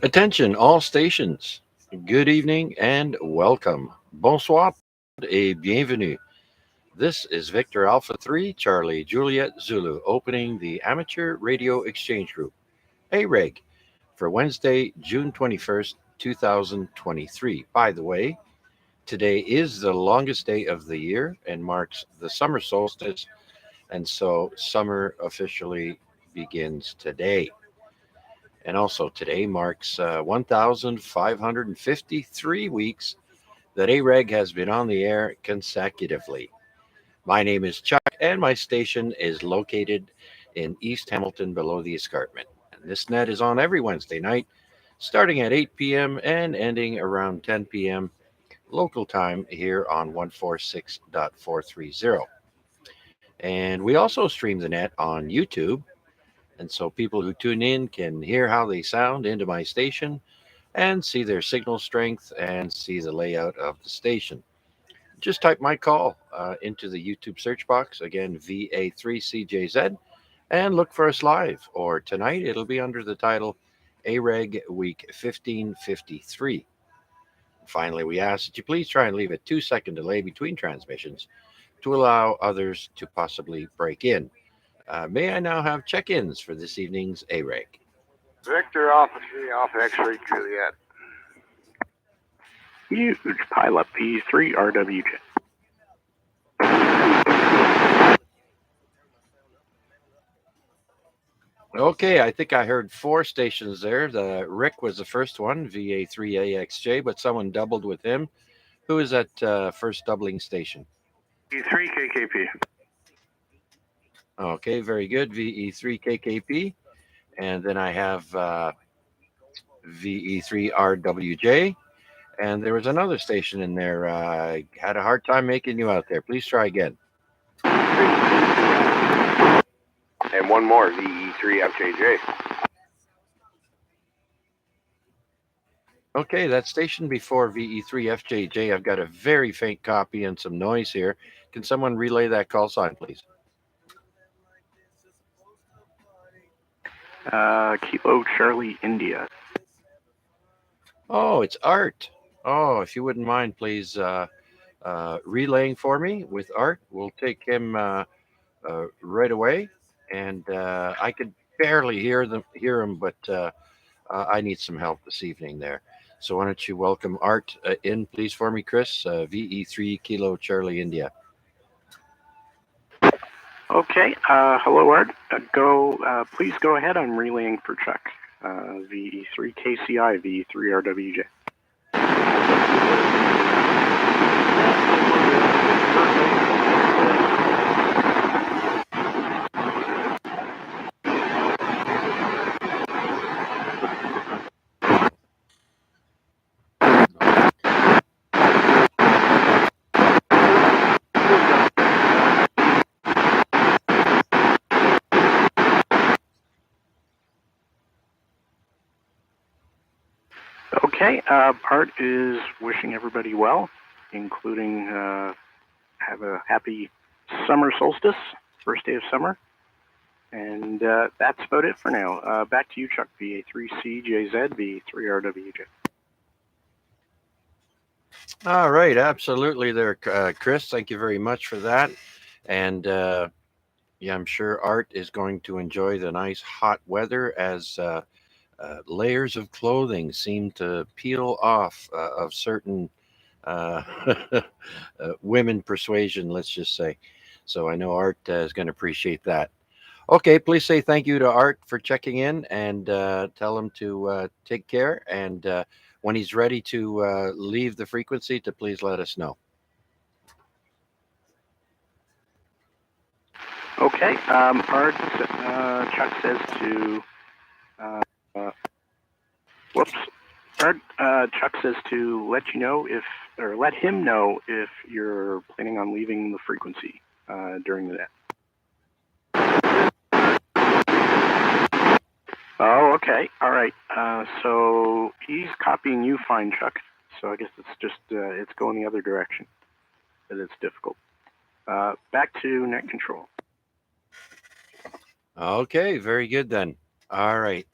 Attention, all stations. Good evening and welcome. Bonsoir et bienvenue. This is Victor Alpha 3, Charlie Juliet Zulu, opening the Amateur Radio Exchange Group, AREG, for Wednesday, June 21st, 2023. By the way, today is the longest day of the year and marks the summer solstice, and so summer officially begins today. And also, today marks 1,553 weeks that AREG has been on the air consecutively. My name is Chuck, and my station is located in East Hamilton below the escarpment. And this net is on every Wednesday night, starting at 8 p.m. and ending around 10 p.m. local time here on 146.430. And we also stream the net on YouTube. And so people who tune in can hear how they sound into my station and see their signal strength and see the layout of the station. Just type my call into the YouTube search box, again, VA3CJZ, and look for us live. Or tonight, it'll be under the title AREG Week 1553. Finally, we ask that you please try and leave a 2 second delay between transmissions to allow others to possibly break in. May I now have check ins for this evening's AREG? Victor Alpha 3 Alpha X-ray Juliet. Huge pileup P3 RWJ. Okay, I think I heard four stations there. The Rick was the first one, VA3AXJ, but someone doubled with him. Who is that first doubling station? E3 KKP. Okay, very good. VE3KKP. And then I have VE3RWJ. And there was another station in there. I had a hard time making you out there. Please try again. And one more, VE3 FJJ. Okay, that station before VE3FJJ, I've got a very faint copy and some noise here. Can someone relay that call sign, please? Kilo Charlie India. Oh, it's Art. Oh, if you wouldn't mind, please relaying for me with Art. We'll take him right away. And I could barely hear him, but I need some help this evening there. So why don't you welcome Art in, please, for me, Chris? VE3 Kilo Charlie India. Okay, hello Art. Please go ahead. I'm relaying for Chuck. VE3 KCI, VE3 RWJ. Okay, Art is wishing everybody well, including have a happy summer solstice, first day of summer. And that's about it for now. Back to you, Chuck. VA3CJZ, V3RWJ. All right, absolutely there, Chris. Thank you very much for that. And yeah, I'm sure Art is going to enjoy the nice hot weather as layers of clothing seem to peel off of certain uh, women persuasion, let's just say. So I know Art is going to appreciate that. Okay, please say thank you to Art for checking in and tell him to take care. And when he's ready to leave the frequency, to please let us know. Okay, Art, Chuck says to, whoops. Art, Chuck says to let you know or let him know if you're planning on leaving the frequency during the net. Oh, okay. All right. So he's copying you fine, Chuck. So I guess it's just, it's going the other direction. That it's difficult. Back to net control. Okay, very good then. All right.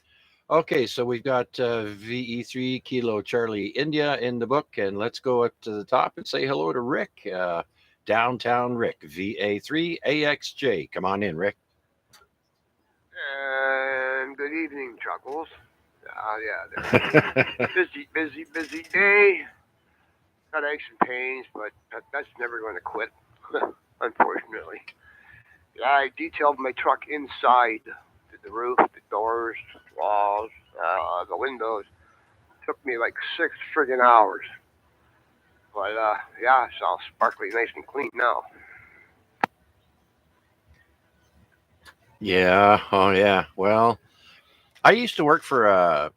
Okay, so we've got VE3 Kilo Charlie India in the book, and let's go up to the top and say hello to Rick, downtown Rick, VA3 AXJ. Come on in, Rick. And good evening, Chuckles. Yeah, busy day. Got aches and pains, but that's never going to quit, unfortunately. Yeah, I detailed my truck inside. Did the roof, the doors, walls, the windows. Took me like 6 friggin' hours. But yeah, it's all sparkly, nice and clean now. Yeah, oh yeah. Well, I used to work for a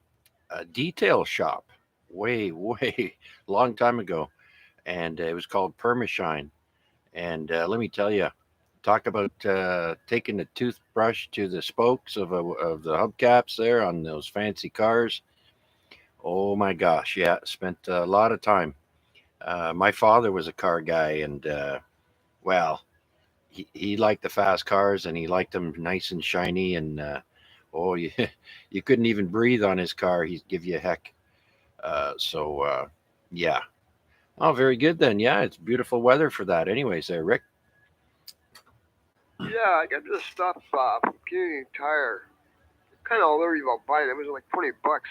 detail shop way long time ago, and it was called Permashine. And let me tell you, talk about taking the toothbrush to the spokes of the hubcaps there on those fancy cars. Oh my gosh, yeah, spent a lot of time. My father was a car guy, and well, he liked the fast cars, and he liked them nice and shiny. And oh, you, you couldn't even breathe on his car. He'd give you a heck. Yeah. Oh, very good then. Yeah, it's beautiful weather for that. Anyways, there, Rick. Yeah, I got this stuff from Canadian Tire. Kind of leery about buying it. It was like 20 bucks.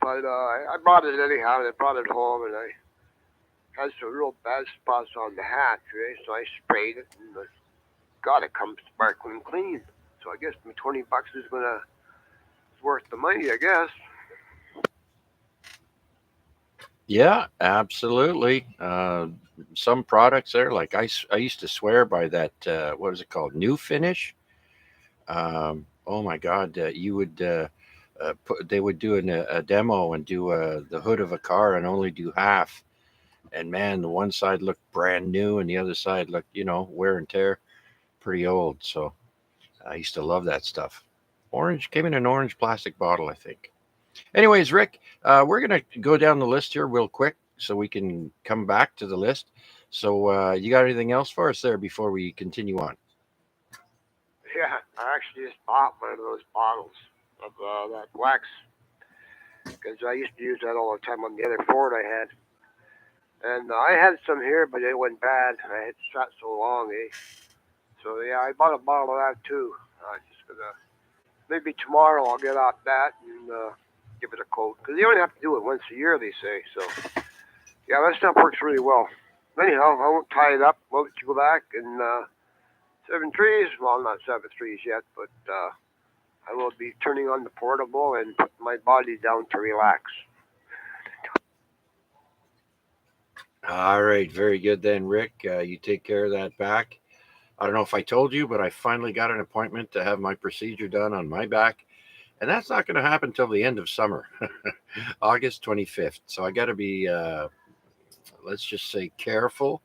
But I bought it anyhow, and I brought it home, and I had some real bad spots on the hatch, right? So I sprayed it, and God, it comes sparkling clean. So I guess my 20 bucks is gonna is worth the money, I guess. Yeah, absolutely. Some products there, like I used to swear by that. What is it called? New Finish. Oh my God, you would they would do a demo and do the hood of a car and only do half. And man, the one side looked brand new, and the other side looked, wear and tear, pretty old. So I used to love that stuff. Orange came in an orange plastic bottle, I think. Anyways, Rick, we're gonna go down the list here real quick so we can come back to the list. So you got anything else for us there before we continue on? Yeah, I actually just bought one of those bottles of that wax because I used to use that all the time on the other Ford I had. And I had some here, but it went bad. I had sat so long, eh? So yeah, I bought a bottle of that too. Just gonna maybe tomorrow I'll get out that and give it a coat because you only have to do it once a year, they say. So yeah, that stuff works really well. Anyhow, I won't tie it up. We'll let you go back and 7 trees. Well, not 7 trees yet, but I will be turning on the portable and putting my body down to relax. All right, very good then, Rick. You take care of that back. I don't know if I told you, but I finally got an appointment to have my procedure done on my back, and that's not going to happen till the end of summer, August 25th. So I got to be, let's just say, careful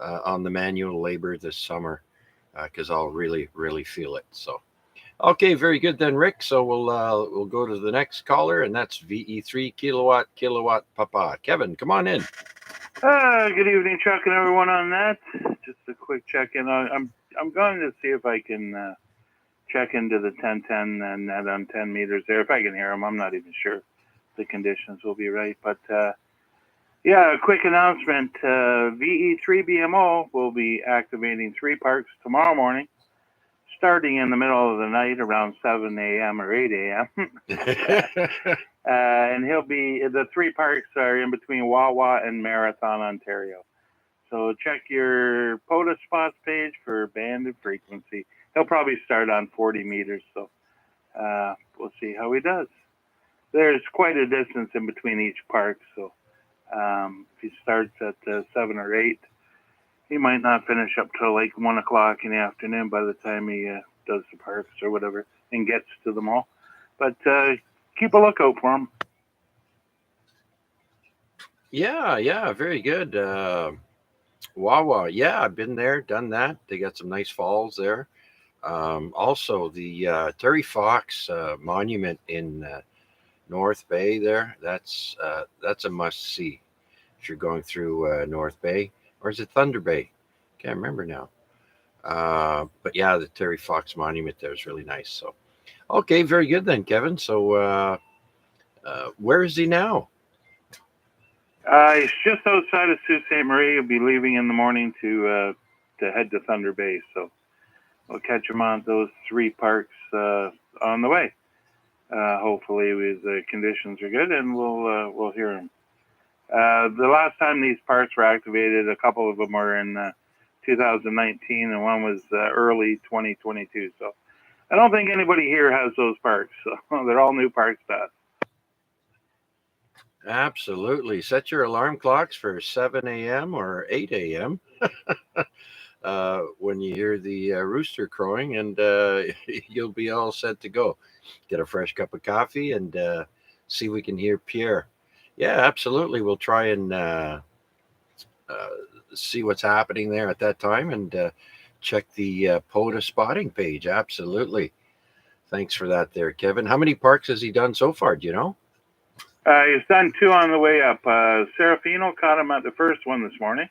on the manual labor this summer because I'll really feel it. So okay, very good then, Rick. So we'll go to the next caller, and that's VE3 kilowatt Papa. Kevin, come on in. Good evening, Chuck, and everyone on that. Just a quick check-in. I'm going to see if I can check into the 1010 and net on 10 meters there. If I can hear them, I'm not even sure the conditions will be right. But yeah, a quick announcement. VE3 BMO will be activating 3 parks tomorrow morning, starting in the middle of the night around 7 a.m. or 8 a.m. And the 3 parks are in between Wawa and Marathon, Ontario. So check your POTUS spots page for band and frequency. He'll probably start on 40 meters, so we'll see how he does. There's quite a distance in between each park, so if he starts at 7 or 8, he might not finish up till like 1 o'clock in the afternoon by the time he does the parks or whatever and gets to them all. But keep a lookout for him. Yeah, very good. Wawa, yeah, I've been there, done that. They got some nice falls there. Also, the Terry Fox Monument in North Bay there. That's a must see if you're going through North Bay, or is it Thunder Bay? Can't remember now. But yeah, the Terry Fox Monument there is really nice. So Okay, very good then, Kevin. So, where is he now? He's just outside of Sault Ste. Marie. He'll be leaving in the morning to head to Thunder Bay. So we'll catch him on those 3 parks on the way. Hopefully, the conditions are good, and we'll hear him. The last time these parks were activated, a couple of them were in 2019, and one was early 2022. So I don't think anybody here has those parks. So they're all new parks to us. Absolutely. Set your alarm clocks for 7 a.m. or 8 a.m. When you hear the rooster crowing, and you'll be all set to go. Get a fresh cup of coffee and see if we can hear Pierre. Yeah, absolutely. We'll try and uh, see what's happening there at that time and check the POTA spotting page. Absolutely. Thanks for that there, Kevin. How many parks has he done so far? Do you know? He's done 2 on the way up. Serafino caught him at the first one this morning.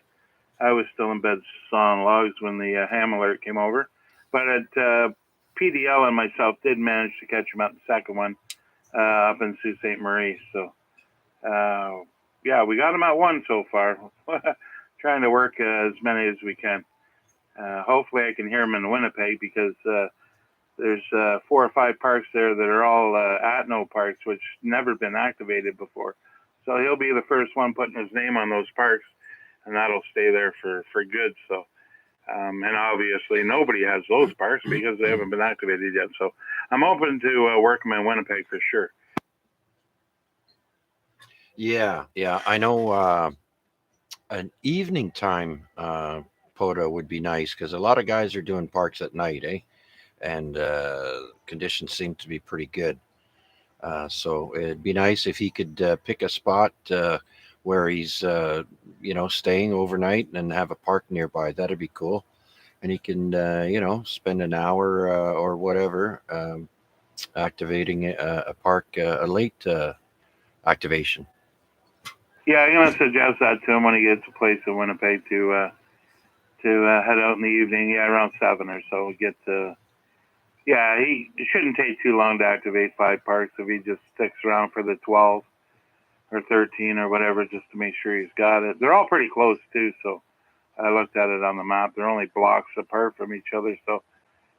I was still in bed sawing logs when the ham alert came over. But PDL and myself did manage to catch him at the second one up in Sault Ste. Marie. So, yeah, we got him at 1 so far. Trying to work as many as we can. Hopefully I can hear him in Winnipeg because there's 4 or 5 parks there that are all Atno parks, which never been activated before. So he'll be the first one putting his name on those parks, and that'll stay there for good. So, and obviously nobody has those parks because they haven't been activated yet. So I'm open to work them in Winnipeg for sure. Yeah, I know an evening time POTA would be nice because a lot of guys are doing parks at night, eh? And conditions seem to be pretty good. So it'd be nice if he could pick a spot where he's, staying overnight and have a park nearby. That'd be cool. And he can, spend an hour or whatever activating a park, a late activation. Yeah, I'm gonna suggest that to him when he gets a place in Winnipeg to head out in the evening. Yeah, around 7 or so. Get to. Yeah, he it shouldn't take too long to activate 5 parks if he just sticks around for the 12 or 13 or whatever, just to make sure he's got it. They're all pretty close too, so I looked at it on the map. They're only blocks apart from each other, so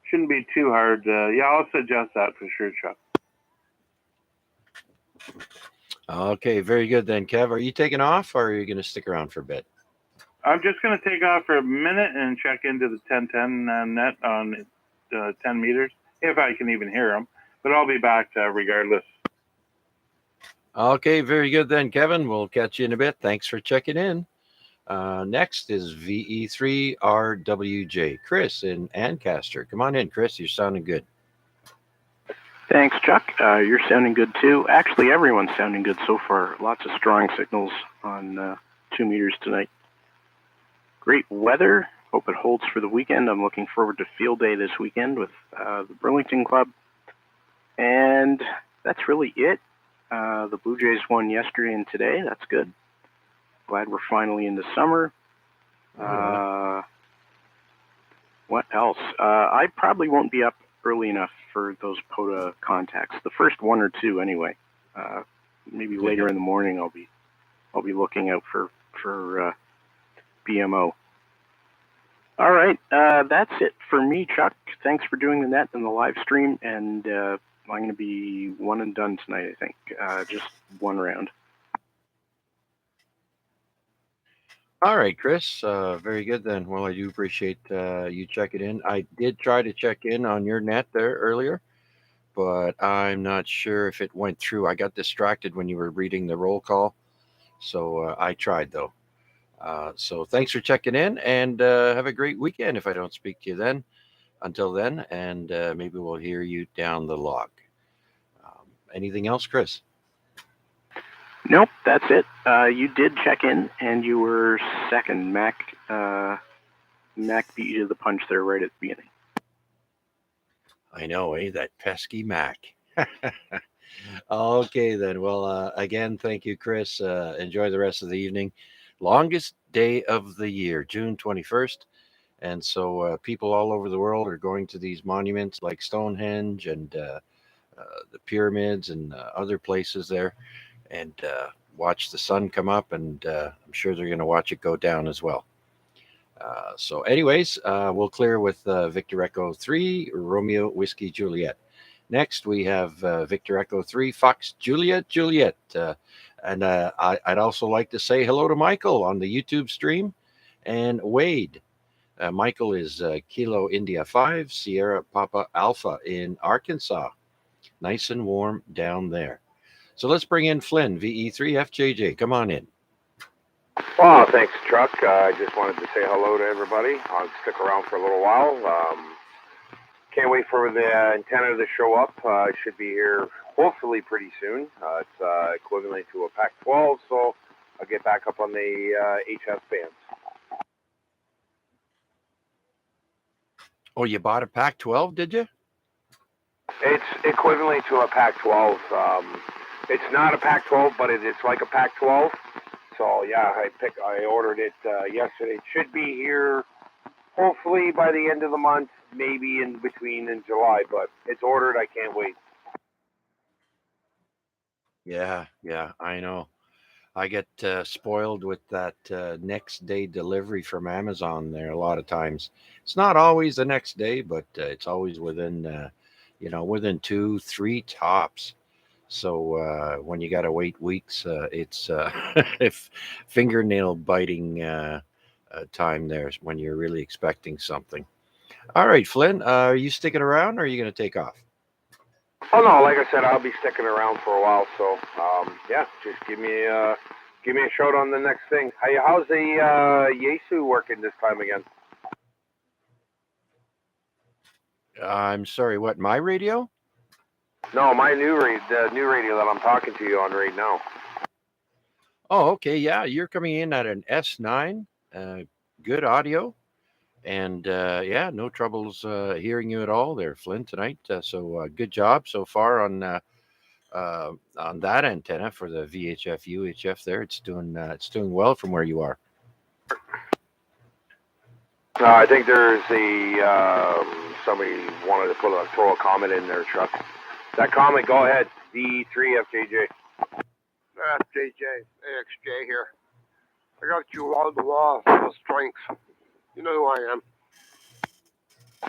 shouldn't be too hard. Yeah, I'll suggest that for sure, Chuck. Okay, very good then, Kev. Are you taking off or are you going to stick around for a bit? I'm just going to take off for a minute and check into the 1010 net on 10 meters, if I can even hear them. But I'll be back regardless. Okay, very good then, Kevin. We'll catch you in a bit. Thanks for checking in. Next is VE3RWJ, Chris in Ancaster. Come on in, Chris. You're sounding good. Thanks, Chuck. You're sounding good too. Actually, everyone's sounding good so far. Lots of strong signals on 2 meters tonight. Great weather. Hope it holds for the weekend. I'm looking forward to field day this weekend with the Burlington Club. And that's really it. The Blue Jays won yesterday and today. That's good. Glad we're finally into summer. What else? I probably won't be up early enough for those POTA contacts. The first 1 or 2 anyway. Maybe later in the morning I'll be looking out for BMO. All right, that's it for me, Chuck. Thanks for doing the net and the live stream, and I'm going to be one and done tonight, I think. Just 1 round. All right, Chris. Very good then. Well, I do appreciate you checking in. I did try to check in on your net there earlier, but I'm not sure if it went through. I got distracted when you were reading the roll call, so I tried though. So thanks for checking in, and have a great weekend if I don't speak to you then. Until then, and maybe we'll hear you down the log. Anything else, Chris? Nope, that's it. You did check in, and you were second. Mac beat you to the punch there right at the beginning. I know, eh? That pesky Mac. Okay, then. Well, again, thank you, Chris. Enjoy the rest of the evening. Longest day of the year, June 21st. And so people all over the world are going to these monuments like Stonehenge and the pyramids and other places there, and watch the sun come up, and I'm sure they're going to watch it go down as well. So, anyways, we'll clear with Victor Echo 3, Romeo Whiskey Juliet. Next, we have Victor Echo 3, Fox Juliet Juliet. And I'd also like to say hello to Michael on the YouTube stream and Wade. Michael is Kilo India 5, Sierra Papa Alpha in Arkansas. Nice and warm down there. So let's bring in Flynn, VE3FJJ. Come on in. Well, thanks, Chuck. I just wanted to say hello to everybody. I'll stick around for a little while. Can't wait for the antenna to show up. It should be here hopefully pretty soon. It's equivalent to a Pac-12, so I'll get back up on the HS bands. Oh, you bought a Pac-12, did you? It's equivalent to a Pac-12. It's not a Pac-12, but it's like a Pac-12. So yeah, I ordered it yesterday. It should be here hopefully by the end of the month, maybe in between in July, but it's ordered. I can't wait. Yeah, I know. I get spoiled with that next day delivery from Amazon there a lot of times. It's not always the next day, but it's always within, within 2, 3 tops. So when you got to wait weeks, it's if fingernail biting time there when you're really expecting something. All right, Flynn, are you sticking around or are you going to take off? Oh no, like I said, I'll be sticking around for a while. So yeah, just give me a shout on the next thing. How's the Yaesu working this time again? I'm sorry, what, my radio? No, my the new radio that I'm talking to you on right now. Oh, okay, yeah, you're coming in at an S9, good audio, and yeah, no troubles hearing you at all there, Flynn, tonight. So good job so far on that antenna for the VHF UHF there. It's doing well from where you are. I think there's somebody wanted to throw a comment in there, Chuck. That comment, go ahead. V3FJJ. FJJ, AXJ here. I got you all the wall, full strength. You know who I am.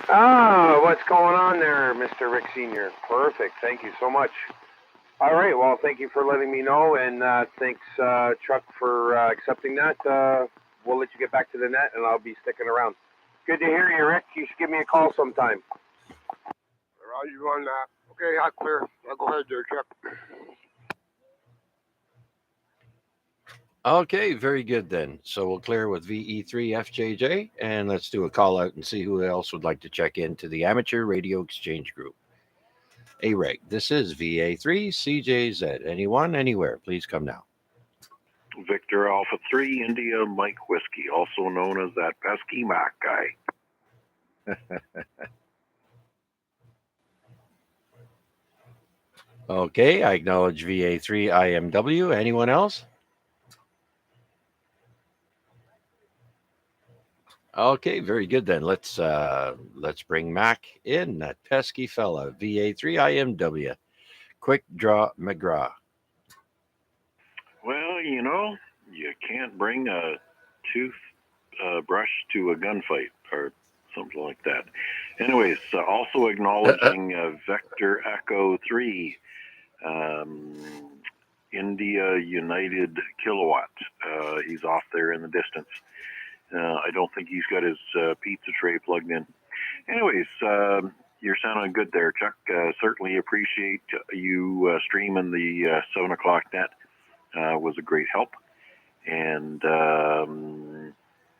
Ah, what's going on there, Mr. Rick Sr.? Perfect. Thank you so much. All right. Well, thank you for letting me know, and thanks, Chuck, for accepting that. We'll let you get back to the net, and I'll be sticking around. Good to hear you, Rick. You should give me a call sometime. Roger on that. Okay, I'll clear. I'll go ahead there, Chuck. Okay, very good then. So we'll clear with VE3FJJ, and let's do a call out and see who else would like to check into the Amateur Radio Exchange Group. AREG, this is VA3CJZ. Anyone, anywhere, please come now. Victor Alpha 3, India Mike Whiskey, also known as that pesky Mac guy. Okay, I acknowledge VA3IMW. Anyone else? Okay, very good then. Let's bring Mac in, that pesky fella. VA3IMW. Quick draw McGraw. Well, you can't bring a toothbrush to a gunfight or something like that. Anyways, also acknowledging Vector Echo 3, India United Kilowatt. He's off there in the distance. I don't think he's got his pizza tray plugged in. Anyways, you're sounding good there, Chuck. Certainly appreciate you streaming the 7 o'clock net. Was a great help. And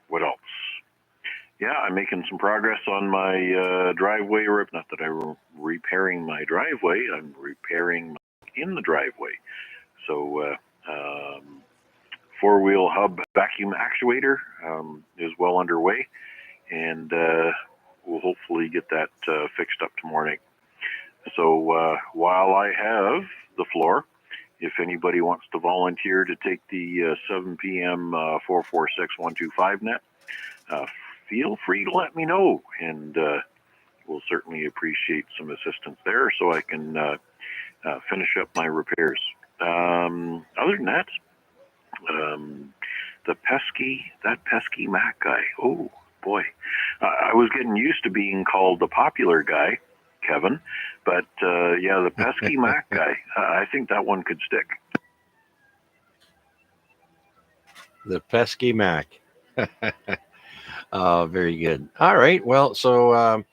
what else? Yeah, I'm making some progress on my driveway. Not that I'm repairing my driveway. I'm repairing in the driveway. So 4-wheel hub vacuum actuator is well underway, and we'll hopefully get that fixed up tomorrow night. So while I have the floor, if anybody wants to volunteer to take the 7 p.m. 446-125 net, feel free to let me know, and we'll certainly appreciate some assistance there so I can finish up my repairs. Other than that, that pesky Mac guy. Oh boy, I was getting used to being called the popular guy, Kevin, but yeah, the pesky Mac guy. I think that one could stick. The pesky Mac. Very good. All right. Well, so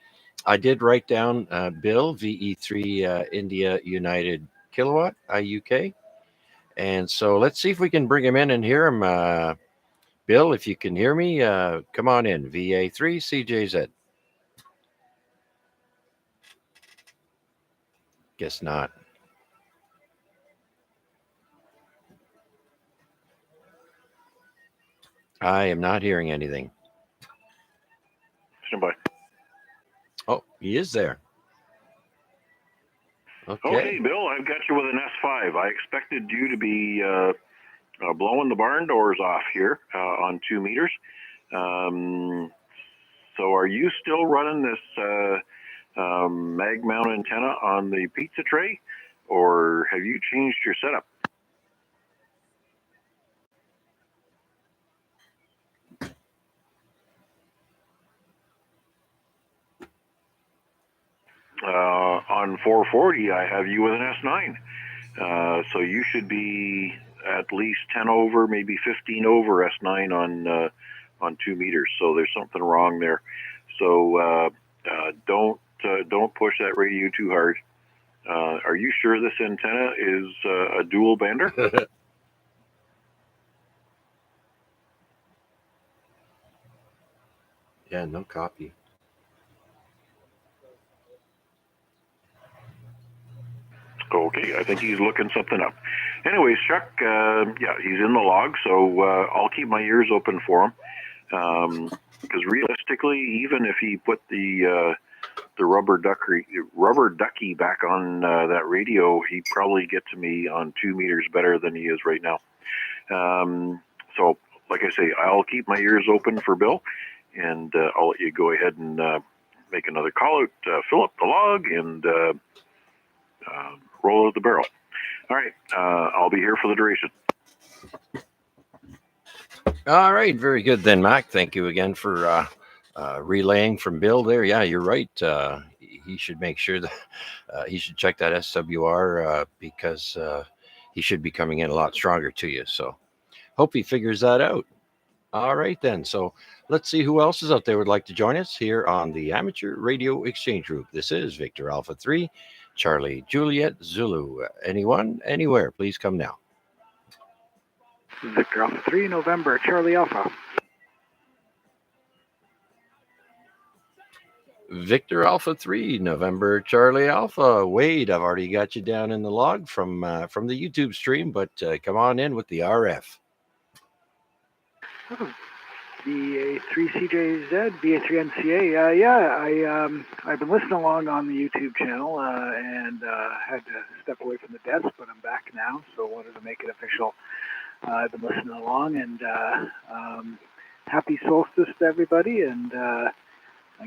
I did write down Bill VE3 India United Kilowatt IUK, and so let's see if we can bring him in and hear him. Bill, if you can hear me, come on in. VA3 CJZ. Guess not. I am not hearing anything. Stand by. Oh, he is there. Okay, Bill, I've got you with an S5. I expected you to be blowing the barn doors off here on 2 meters. So are you still running this mag mount antenna on the pizza tray, or have you changed your setup? On 440, I have you with an S9. So you should be at least 10 over, maybe 15 over S9 on 2 meters. So there's something wrong there. So don't push that radio too hard. Are you sure this antenna is a dual bander? Yeah, no copy. Okay, I think he's looking something up. Anyways, Chuck, yeah, he's in the log, so I'll keep my ears open for him. Because realistically, even if he put the rubber ducky back on that radio, he'd probably get to me on 2 meters better than he is right now. So, like I say, I'll keep my ears open for Bill, and I'll let you go ahead and make another call out, fill up the log, and roll out the barrel. All right, I'll be here for the duration. All right, very good then, Mac. Thank you again for relaying from Bill there. Yeah, you're right. He should make sure that he should check that SWR because he should be coming in a lot stronger to you. So hope he figures that out. All right, then. So let's see who else is out there would like to join us here on the Amateur Radio Exchange Group. This is Victor Alpha 3, Charlie Juliet Zulu. Anyone, anywhere, please come now. Victor Alpha 3, November, Charlie Alpha. Victor Alpha 3, November, Charlie Alpha. Wade, I've already got you down in the log from the YouTube stream, but come on in with the RF. VA3CJZ, VA3NCA. I've been listening along on the YouTube channel and had to step away from the desk, but I'm back now, so I wanted to make it official. I've been listening along, and happy solstice to everybody, and I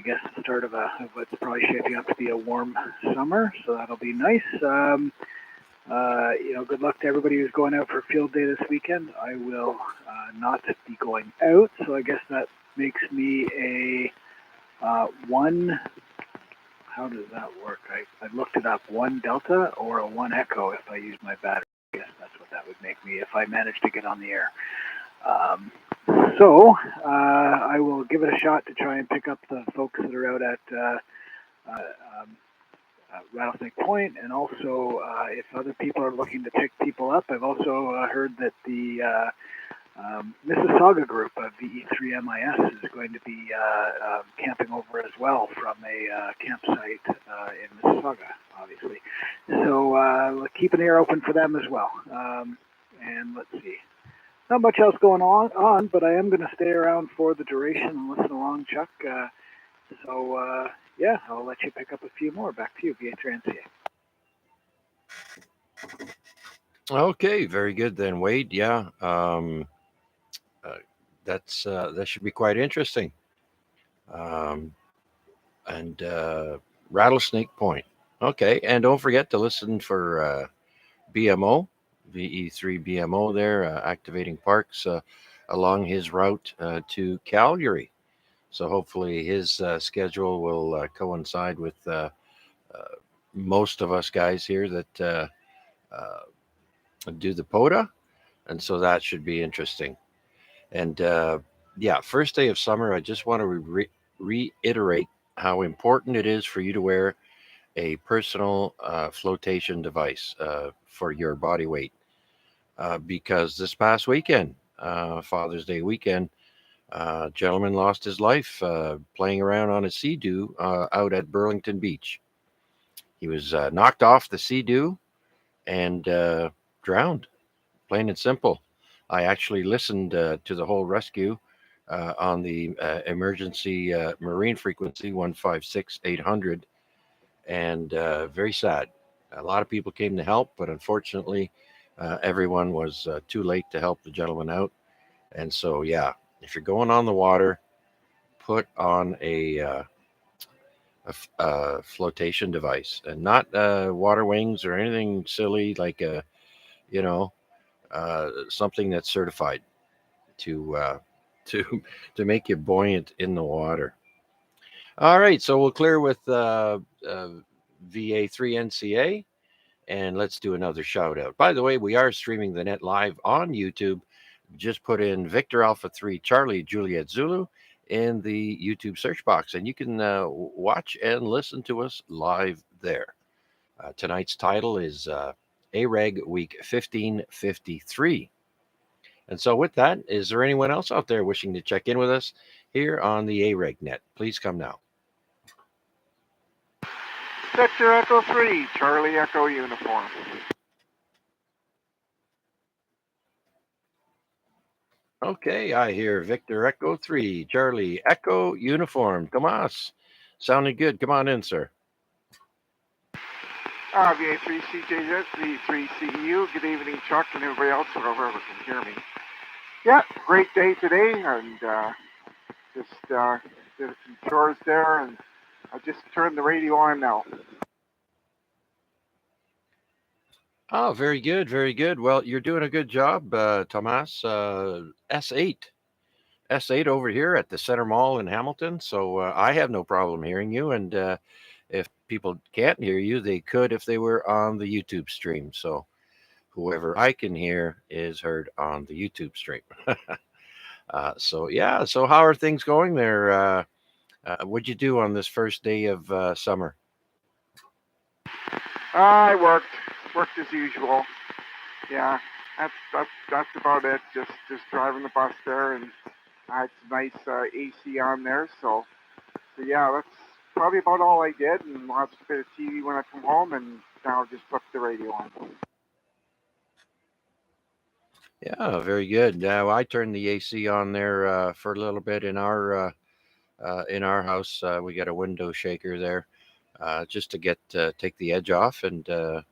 guess the start of what's probably shaping up to be a warm summer, so that'll be nice. Good luck to everybody who's going out for field day this weekend. I will not be going out, so I guess that makes me a one. How does that work? I looked it up. 1 Delta or a 1 Echo if I use my battery. I guess that's what that would make me if I manage to get on the air. So I will give it a shot to try and pick up the folks that are out at Rattlesnake Point, and also if other people are looking to pick people up, I've also heard that the Mississauga group of VE3MIS is going to be camping over as well from a campsite in Mississauga, obviously. So keep an ear open for them as well. And let's see. Not much else going on, but I am going to stay around for the duration and listen along, Chuck. Yeah, I'll let you pick up a few more. Back to you, VA3NCA. Okay, very good then, Wade. Yeah, that should be quite interesting. And Rattlesnake Point. Okay, and don't forget to listen for BMO, VE3 BMO there, activating parks along his route to Calgary. So hopefully his schedule will coincide with uh, most of us guys here that do the POTA. And so that should be interesting. And yeah, first day of summer, I just want to reiterate how important it is for you to wear a personal flotation device for your body weight. Because this past weekend, Father's Day weekend, gentleman lost his life playing around on a sea-doo out at Burlington Beach. He was knocked off the sea-doo and drowned, plain and simple. I actually listened to the whole rescue on the emergency marine frequency 156-800, and very sad. A lot of people came to help, but unfortunately, everyone was too late to help the gentleman out. And so, yeah, if you're going on the water, put on a flotation device, and not water wings or anything silly like you know something that's certified to to to make you buoyant in the water. All right, so we'll clear with VA3NCA, and let's do another shout out. By the way, we are streaming the net live on YouTube. Just put in Victor Alpha 3 Charlie Juliet Zulu in the YouTube search box, and you can watch and listen to us live there. Tonight's title is AREG Week 1553. And so, with that, is there anyone else out there wishing to check in with us here on the AREG net? Please come now. Victor Echo 3, Charlie Echo Uniform. Okay, I hear Victor Echo 3, Charlie Echo Uniform. Tomas, sounding good. Come on in, sir. VA3 CJZ, V3 CEU. Good evening, Chuck, and everybody else, whoever can hear me. Yeah, great day today, and just did some chores there, and I just turned the radio on now. Oh, very good, very good. Well, you're doing a good job, Tomas. S8. S8 over here at the Center Mall in Hamilton. So I have no problem hearing you. And if people can't hear you, they could if they were on the YouTube stream. So whoever I can hear is heard on the YouTube stream. So yeah. So how are things going there? What'd you do on this first day of summer? I worked as usual. Yeah, that's about it. Just driving the bus there, and I had some nice AC on there, so yeah, that's probably about all I did, and watched a bit of TV when I come home, and now just put the radio on. Yeah, very good. I turned the AC on there for a little bit in our house. We got a window shaker there, just to get take the edge off and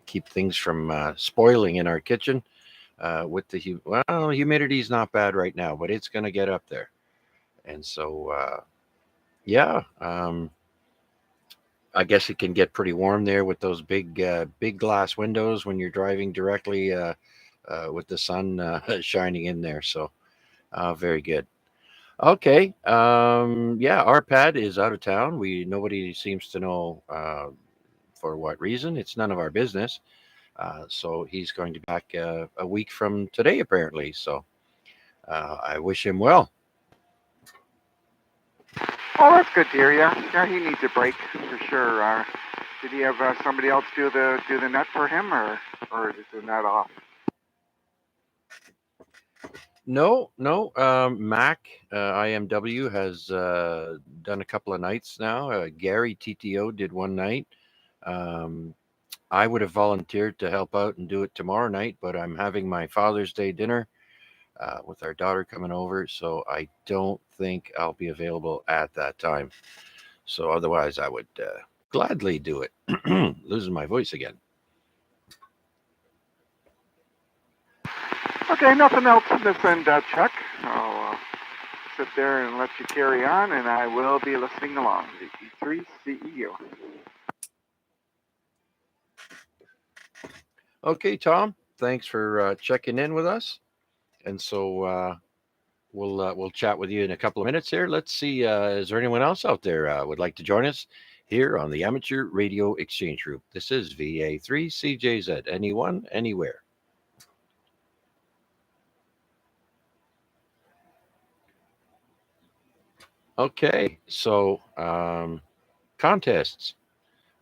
keep things from spoiling in our kitchen. With the well, humidity's not bad right now, but it's going to get up there, and so yeah. I guess it can get pretty warm there with those big glass windows when you're driving directly with the sun shining in there. So very good. Okay. Yeah, our pad is out of town. Nobody seems to know for what reason. It's none of our business. So he's going to be back a week from today, apparently. So I wish him well. Oh, that's good to hear. Yeah, he needs a break for sure. Did he have somebody else do the net for him, or is the net off? No, no. Mac IMW has done a couple of nights now. Gary TTO did one night. I would have volunteered to help out and do it tomorrow night, but I'm having my Father's Day dinner with our daughter coming over, so I don't think I'll be available at that time. So otherwise, I would gladly do it. Losing my voice again. Okay, nothing else in this end, Chuck. I'll sit there and let you carry on, and I will be listening along. VP3 CEO. Okay, Tom, thanks for checking in with us. And so we'll chat with you in a couple of minutes here. Let's see, is there anyone else out there would like to join us here on the Amateur Radio Exchange Group? This is VA3CJZ. Anyone, anywhere. Okay, so contests.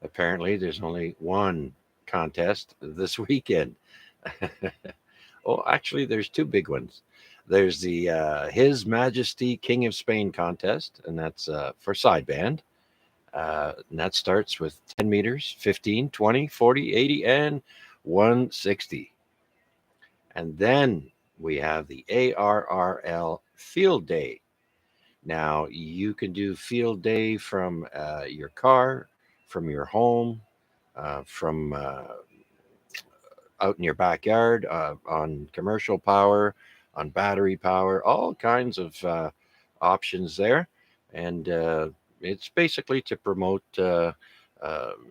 Apparently, there's only one contest this weekend. Oh, actually, there's two big ones. There's the His Majesty King of Spain contest, and that's for sideband. And that starts with 10 meters, 15, 20, 40, 80, and 160. And then we have the ARRL Field Day. Now, you can do field day from your car, from your home, from out in your backyard, on commercial power, on battery power, all kinds of options there. And it's basically to promote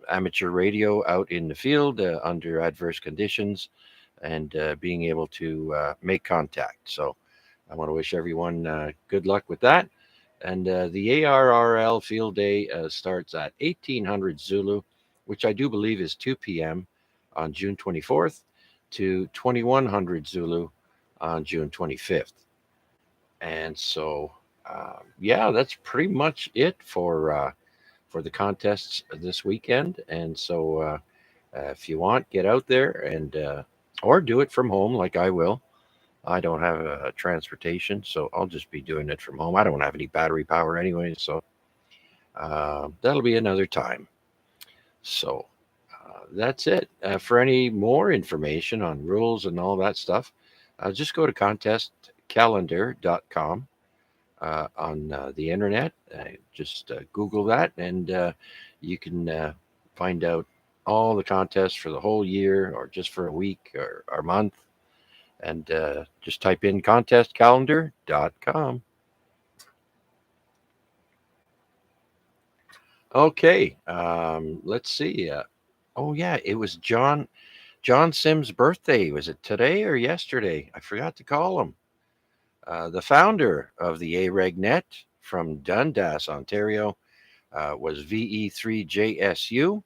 amateur radio out in the field under adverse conditions and being able to make contact. So I want to wish everyone good luck with that. And the ARRL field day starts at 1800 Zulu, which I do believe is 2 p.m. on June 24th to 2100 Zulu on June 25th. And so, yeah, that's pretty much it for the contests this weekend. And so, if you want, get out there and or do it from home, like I will. I don't have transportation, so I'll just be doing it from home. I don't have any battery power anyway, so that'll be another time. So that's it. For any more information on rules and all that stuff, just go to contestcalendar.com on the internet. Just Google that, and you can find out all the contests for the whole year or just for a week or month. And just type in contestcalendar.com. Okay, let's see. Oh yeah, it was John Sims' birthday. Was it today or yesterday? I forgot to call him. The founder of the AREG Net from Dundas, Ontario, was VE3JSU.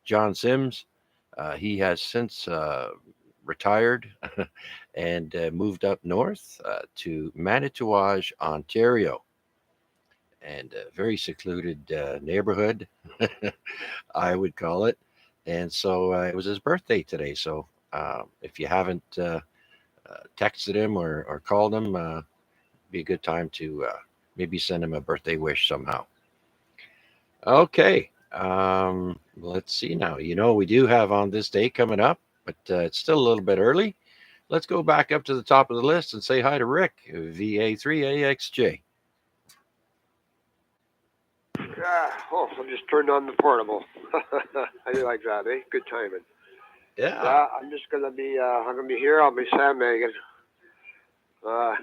John Sims. He has since retired and moved up north to Manitouage, Ontario, and a very secluded neighborhood, I would call it. And so it was his birthday today. So if you haven't texted him or called him, be a good time to maybe send him a birthday wish somehow. Okay. Let's see now. We do have on this day coming up, but it's still a little bit early. Let's go back up to the top of the list and say hi to Rick, VA3AXJ. Yeah. Oh, I just turned on the portable. How do you like that, eh? Good timing. Yeah. Yeah, I'm gonna be here. I'll be sandbagging. I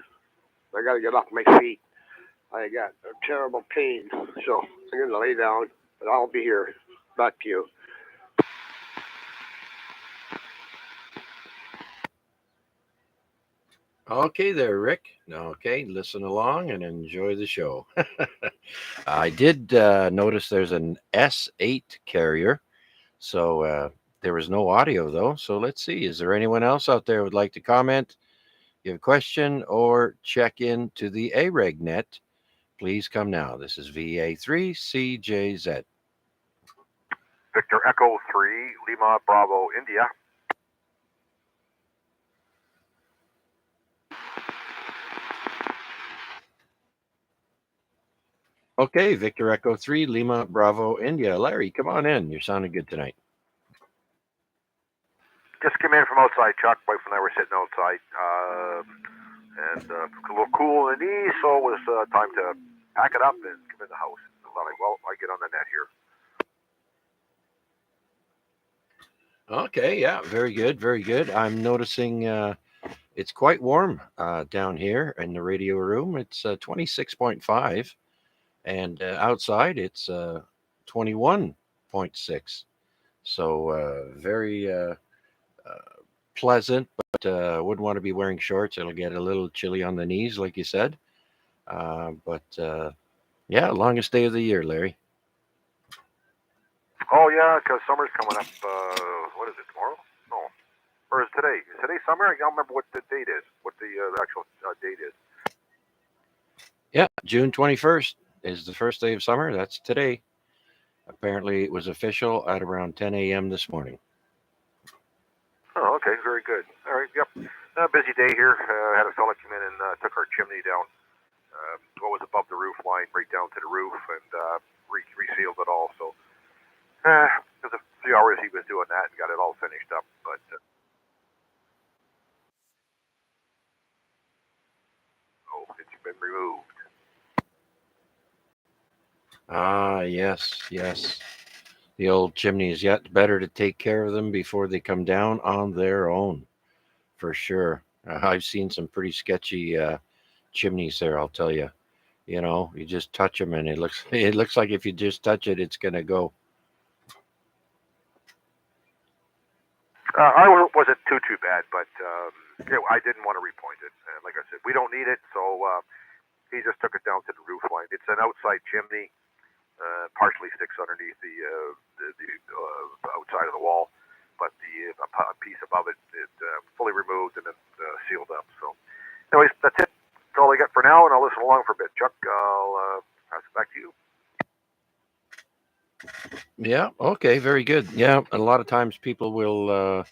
gotta get off my feet. I got a terrible pain, so I'm gonna lay down. But I'll be here. Back to you. Okay, there, Rick. Okay, listen along and enjoy the show. I did notice there's an S8 carrier, so there was no audio though. So let's see. Is there anyone else out there who would like to comment, give a question, or check in to the AREG net? Please come now. This is VA3CJZ. Victor Echo 3, Lima Bravo, India. Okay, Victor Echo 3, Lima Bravo, India. Larry, come on in. You're sounding good tonight. Just came in from outside, Chuck. Wife and I were sitting outside, and a little cool in the knee, so it was time to pack it up and come in the house. I thought, well, I get on the net here. Okay, yeah, very good, very good. I'm noticing it's quite warm down here in the radio room. It's 26.5, and outside it's 21.6. So very pleasant, but wouldn't want to be wearing shorts. It'll get a little chilly on the knees, like you said. But yeah, longest day of the year, Larry. Oh yeah, because summer's coming up. What is it, tomorrow? No, or is today? Is today summer? I don't remember what the date is. What the actual date is. Yeah, June 21st is the first day of summer. That's today. Apparently, it was official at around 10 a.m. this morning. Oh, okay, very good. All right, yep. Busy day here. Had a fella come in and took our chimney down. What was above the roof line, right down to the roof, and resealed it all. So it was a few hours he was doing that and got it all finished up. But it's been removed. Ah, yes, yes. The old chimneys. Yet better to take care of them before they come down on their own, for sure. I've seen some pretty sketchy chimneys there. I'll tell you. You know, you just touch them, and it looks like if you just touch it, it's gonna go. I wasn't too bad, but I didn't want to repoint it. Like I said, we don't need it, so he just took it down to the roof line. It's an outside chimney, partially sticks underneath the outside of the wall, but the piece above it fully removed and then sealed up. So, anyways, that's it. That's all I got for now, and I'll listen along for a bit. Chuck, I'll pass it back to you. Yeah. Okay. Very good. Yeah. A lot of times people will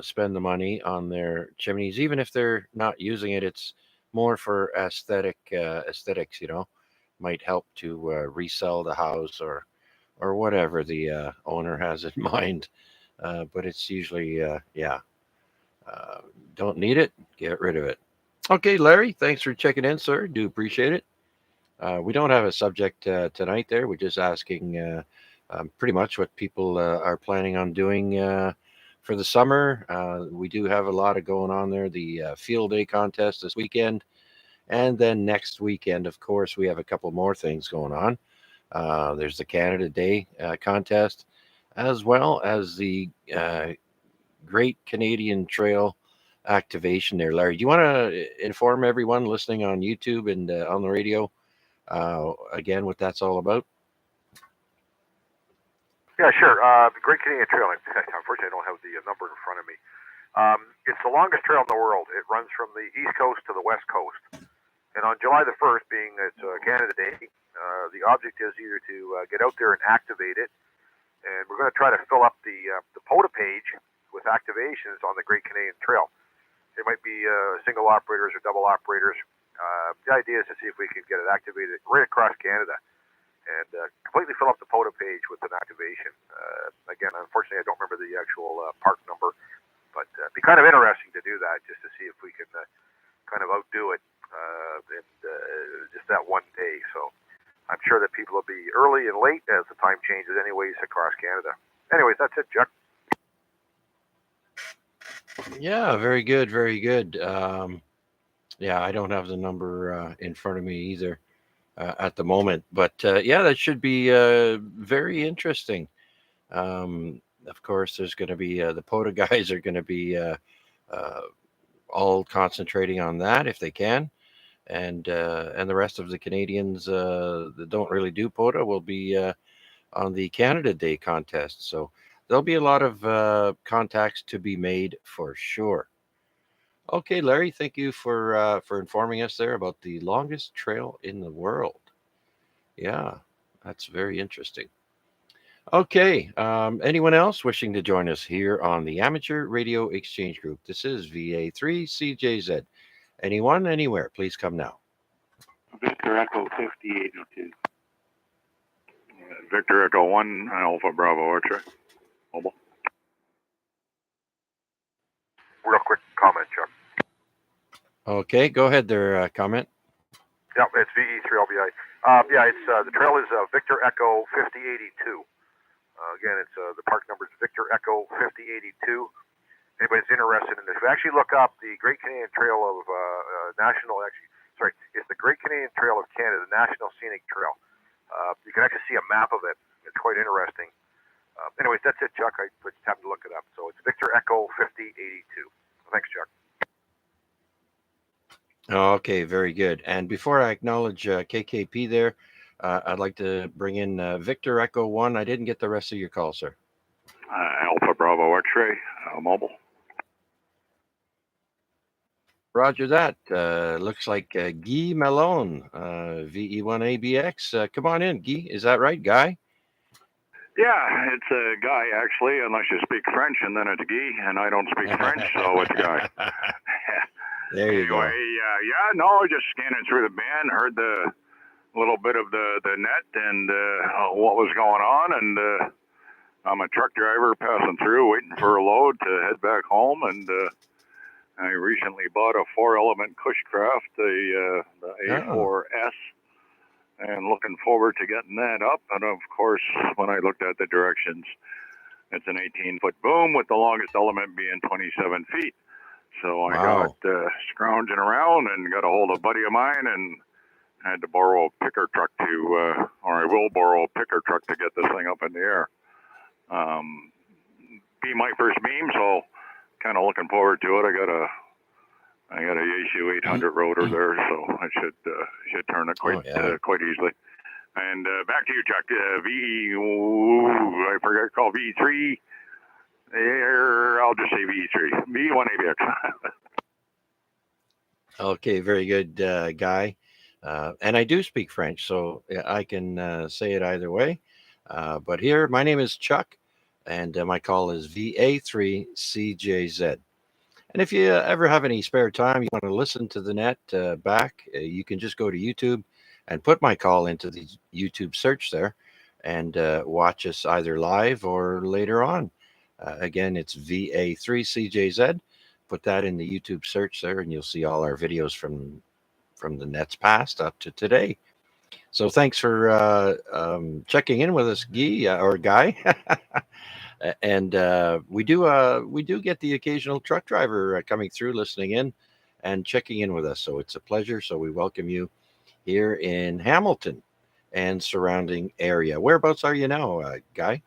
spend the money on their chimneys, even if they're not using it. It's more for aesthetics. You know, might help to resell the house or whatever the owner has in mind. But it's usually yeah. Uh, don't need it. Get rid of it. Okay, Larry. Thanks for checking in, sir. Do appreciate it. We don't have a subject tonight there. We're just asking pretty much what people are planning on doing for the summer. We do have a lot of going on there. The field day contest this weekend. And then next weekend, of course, we have a couple more things going on. There's the Canada Day contest, as well as the Great Canadian Trail activation there. Larry, do you want to inform everyone listening on YouTube and on the radio again what that's all about? Yeah, sure. The Great Canadian Trail. Unfortunately, I don't have the number in front of me. It's the longest trail in the world. It runs from the east coast to the west coast. And on July the 1st, being it's Canada Day, the object is either to get out there and activate it, and we're going to try to fill up the POTA page with activations on the Great Canadian Trail. It might be single operators or double operators. The idea is to see if we can get it activated right across Canada and completely fill up the POTA page with an activation. Again, unfortunately, I don't remember the actual park number, but it'd be kind of interesting to do that just to see if we can kind of outdo it in just that one day. So I'm sure that people will be early and late as the time changes anyways across Canada. Anyways, that's it, Chuck. Yeah, very good, very good. Yeah, I don't have the number in front of me either at the moment, but yeah, that should be very interesting. Of course, there's going to be the POTA guys are going to be uh, all concentrating on that if they can, and the rest of the Canadians that don't really do POTA will be on the Canada Day contest. So there'll be a lot of contacts to be made for sure. Okay, Larry, thank you for informing us there about the longest trail in the world. Yeah, that's very interesting. Okay, anyone else wishing to join us here on the Amateur Radio Exchange Group? This is VA3CJZ. Anyone, anywhere, please come now. Victor Echo 5082. Victor Echo 1 Alpha Bravo Archer. Mobile. Real quick comment, Chuck. Okay, go ahead there, comment. Yeah, it's VE3LBI. Yeah, it's the trail is Victor Echo 5082. Again, it's the park number is Victor Echo 5082. Anybody's interested in this, actually look up the Great Canadian Trail of it's the Great Canadian Trail of Canada, the National Scenic Trail. You can actually see a map of it. It's quite interesting. Anyways, that's it, Chuck. I just happened to look it up. So it's Victor Echo 5082. Thanks, Chuck. Okay, very good. And before I acknowledge KKP there, I'd like to bring in Victor Echo 1. I didn't get the rest of your call, sir. Alpha Bravo X-ray, mobile. Roger that. Looks like Guy Malone, VE1ABX. Come on in, Guy. Is that right, Guy? Yeah, it's a guy, actually, unless you speak French, and then it's Guy, and I don't speak French, so it's a guy. There you go. Yeah, no, just scanning through the band, heard the little bit of the net and what was going on, and I'm a truck driver passing through, waiting for a load to head back home, and I recently bought a 4-element Cushcraft, the A4S, and looking forward to getting that up. And of course, when I looked at the directions, it's an 18-foot boom with the longest element being 27 feet. So I got scrounging around and got a hold of a buddy of mine and had to borrow a picker truck or I will borrow a picker truck to get this thing up in the air. Be my first beam, so kind of looking forward to it. I got a Yaesu 800 rotor there, so I should turn it quite easily. And back to you, Chuck. I forgot to call V3. I'll just say V3. V1 ABX. Okay, very good, Guy. And I do speak French, so I can say it either way. But here, my name is Chuck, and my call is VA3CJZ. And if you ever have any spare time, you want to listen to the net back, you can just go to YouTube and put my call into the YouTube search there and watch us either live or later on. Again, it's VA3CJZ. Put that in the YouTube search there, and you'll see all our videos from the nets past up to today. So thanks for checking in with us, Guy. And we do get the occasional truck driver coming through, listening in, and checking in with us. So it's a pleasure. So we welcome you here in Hamilton and surrounding area. Whereabouts are you now, Guy?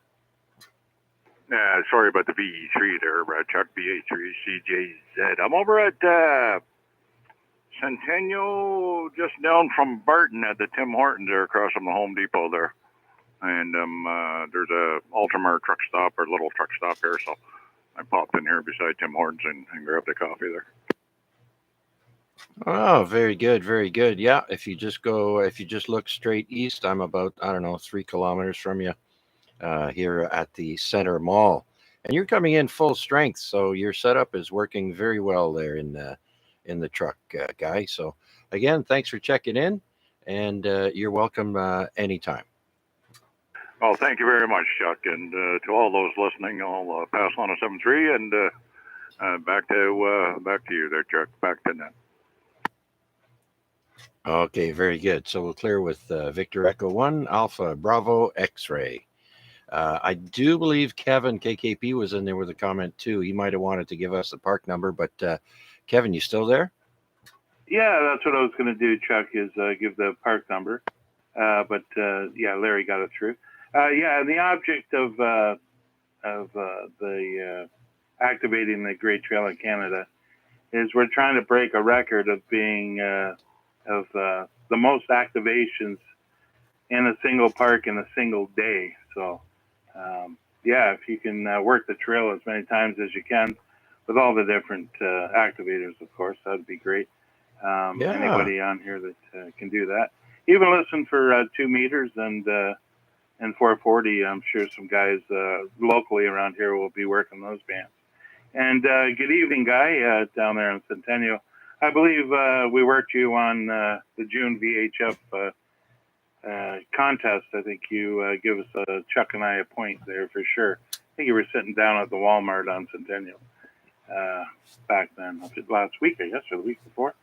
Sorry about the VE3 there, Chuck. VA3CJZ. I'm over at Centennial, just down from Barton at the Tim Hortons there, across from the Home Depot there. And there's a Ultramar truck stop or little truck stop here, so I popped in here beside Tim Hortons and grabbed a coffee there. Oh, very good, very good. Yeah, if you just look straight east, I'm about 3 kilometers from you here at the Center Mall, and you're coming in full strength, so your setup is working very well there in the truck, Guy. So again, thanks for checking in, and you're welcome anytime. Well, thank you very much, Chuck, and to all those listening, I'll pass on a 7.3 and back to you there, Chuck. Back to net. Okay, very good. So we'll clear with Victor Echo 1 Alpha Bravo X-ray. I do believe Kevin KKP was in there with a comment too. He might have wanted to give us the park number, but Kevin, you still there? Yeah, that's what I was going to do, Chuck, is give the park number. But Larry got it through. The object of the activating the Great Trail in Canada is we're trying to break a record of being of the most activations in a single park in a single day. So, if you can work the trail as many times as you can with all the different activators, of course, that'd be great. Anybody on here that can do that, even listen for 2 meters and 440. I'm sure some guys locally around here will be working those bands. And good evening, Guy, down there in Centennial. I believe we worked you on the June VHF contest. I think you give us Chuck and I a point there for sure. I think you were sitting down at the Walmart on Centennial back then, last week, I guess, or the week before.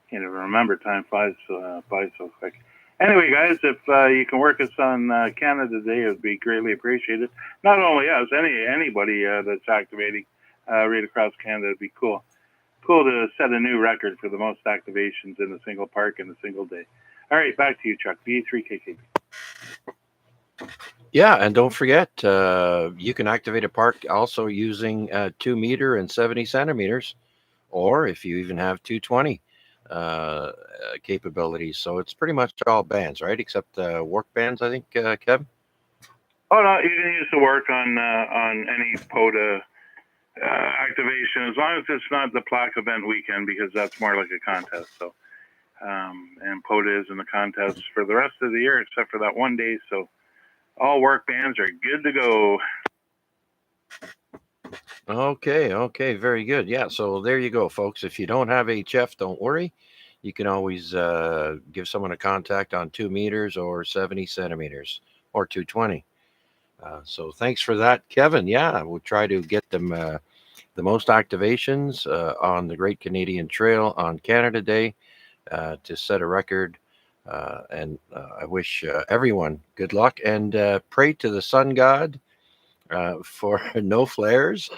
Can't even remember. Time flies by so quick. Anyway, guys, if you can work us on Canada Day, it would be greatly appreciated. Not only us, anybody that's activating right across Canada would be cool. Cool to set a new record for the most activations in a single park in a single day. All right, back to you, Chuck. V3KKB. Yeah, and don't forget, you can activate a park also using 2 meter and 70 centimeters, or if you even have 220 capabilities. So it's pretty much all bands, right? Except work bands, I think, Kevin. Oh no, you can use the work on any POTA activation as long as it's not the plaque event weekend, because that's more like a contest. So, and POTA is in the contest for the rest of the year except for that one day. So all work bands are good to go. Okay, very good. Yeah, so there you go, folks. If you don't have HF, don't worry. You can always give someone a contact on 2 meters or 70 centimeters or 220. So thanks for that, Kevin. Yeah, we'll try to get them the most activations on the Great Canadian Trail on Canada Day to set a record. And I wish everyone good luck and pray to the sun god for no flares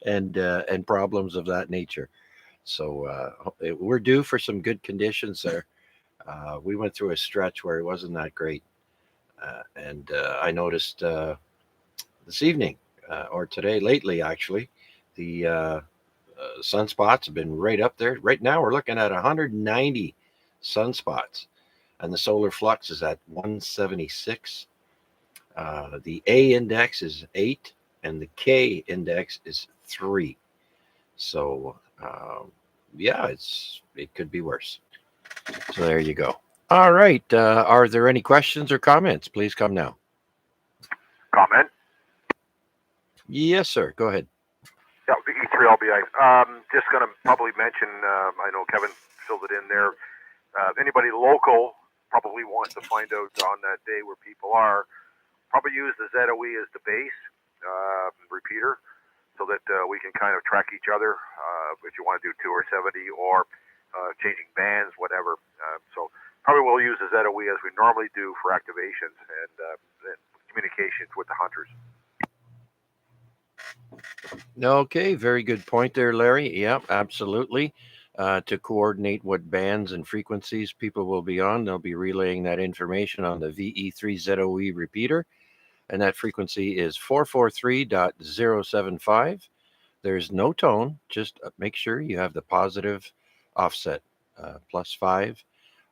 and problems of that nature. So we're due for some good conditions there. We went through a stretch where it wasn't that great, and I noticed this evening or today, lately actually, the sunspots have been right up there. Right now, we're looking at 190 sunspots, and the solar flux is at 176. The A index is 8, and the K index is 3. So, yeah, it could be worse. So there you go. All right. Are there any questions or comments? Please come now. Comment? Yes, sir. Go ahead. Yeah, VE3 LBI. Just going to probably mention, I know Kevin filled it in there. Anybody local probably wants to find out on that day where people are. Probably use the ZOE as the base repeater so that we can kind of track each other if you want to do 2 or 70 or changing bands, whatever. So probably we'll use the ZOE as we normally do for activations and communications with the hunters. Okay, very good point there, Larry. Yeah, absolutely. To coordinate what bands and frequencies people will be on, they'll be relaying that information on the VE3ZOE repeater, and that frequency is 443.075. There's no tone, just make sure you have the positive offset, +5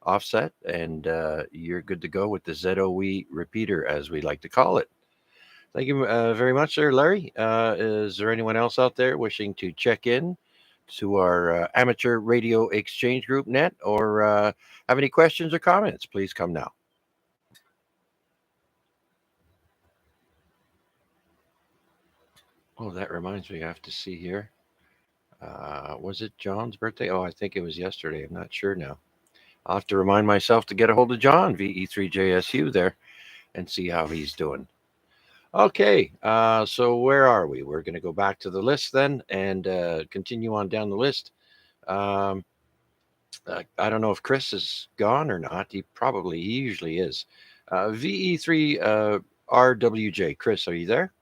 offset, and you're good to go with the ZOE repeater, as we like to call it. Thank you very much, there, Larry. Is there anyone else out there wishing to check in to our amateur radio exchange group net or have any questions or comments? Please come now. Oh, that reminds me, I have to see here. Was it John's birthday? Oh, I think it was yesterday. I'm not sure now. I'll have to remind myself to get a hold of John, VE3JSU, there, and see how he's doing. Okay, so where are we? We're going to go back to the list then and continue on down the list. Um, I don't know if Chris is gone or not. He usually is. VE3 RWJ. Chris, are you there?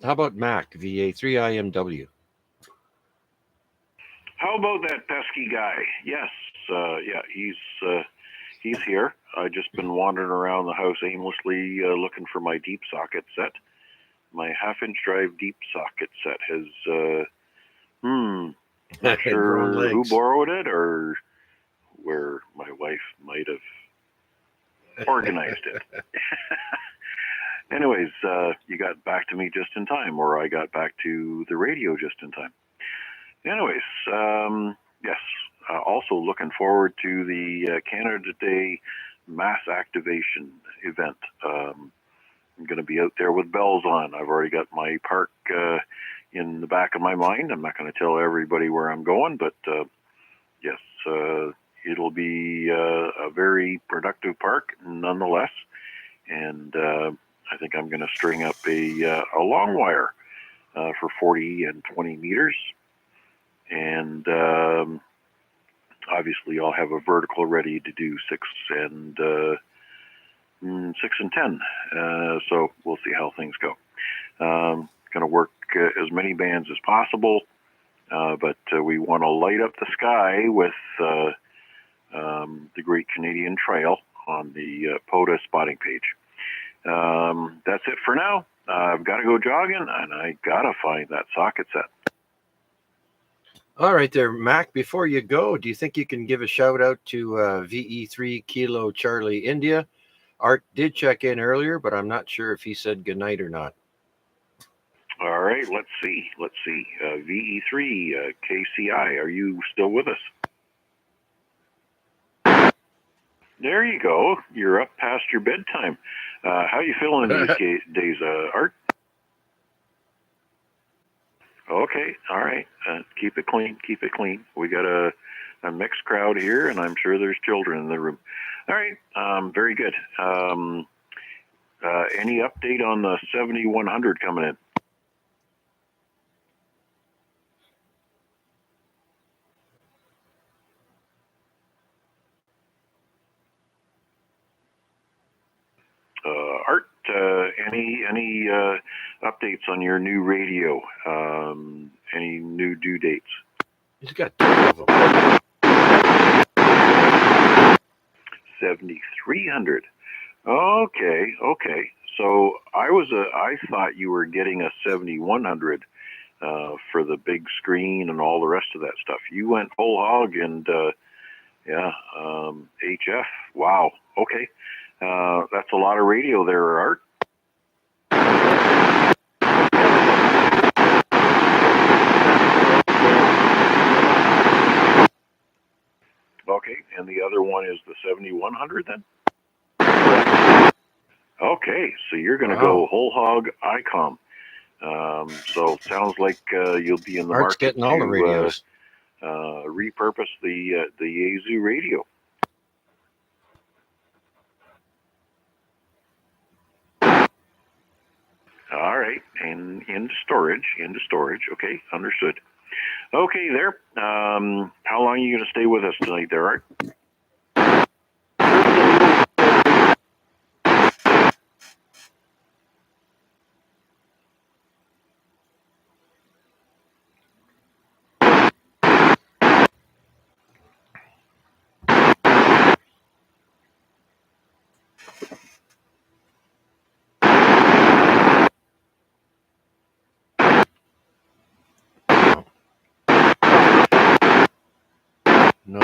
How about Mac, VA3IMW? How about that pesky guy? Yes, yeah, he's here. I've just been wandering around the house aimlessly looking for my deep socket set. My half-inch drive deep socket set has, not sure who borrowed it or where my wife might have organized it. Anyways, you got back to me just in time, or I got back to the radio just in time. Anyways, yes, also looking forward to the Canada Day mass activation event. I'm going to be out there with bells on. I've already got my park in the back of my mind. I'm not going to tell everybody where I'm going, but yes, it'll be a very productive park nonetheless. And I think I'm going to string up a long wire for 40 and 20 meters. And obviously I'll have a vertical ready to do 6 and 10. So we'll see how things go. Going to work as many bands as possible, but we want to light up the sky with the Great Canadian Trail on the POTA spotting page. That's it for now. I've got to go jogging, and I got to find that socket set. All right there, Mac. Before you go, do you think you can give a shout out to VE3 Kilo Charlie India? Art did check in earlier, but I'm not sure if he said goodnight or not. All right, let's see. VE3 KCI, are you still with us? There you go. You're up past your bedtime. How you feeling these days, Art? Okay, all right. Keep it clean. Keep it clean. We got a mixed crowd here, and I'm sure there's children in the room. All right, very good. Any update on the 7100 coming in? Art, any updates on your new radio? Any new due dates? He's got 2 of them. 7300. Okay. So I thought you were getting a 7100 for the big screen and all the rest of that stuff. You went whole hog and HF. Wow. Okay. That's a lot of radio there, Art. Okay, and the other one is the 7100 then? Okay, so you're going to go whole hog ICOM. So it sounds like you'll be in the Art's market getting all the radios. Repurpose the Yaesu radio. All right, and into storage. Okay, understood. Okay, there. How long are you going to stay with us tonight, there, Art? No.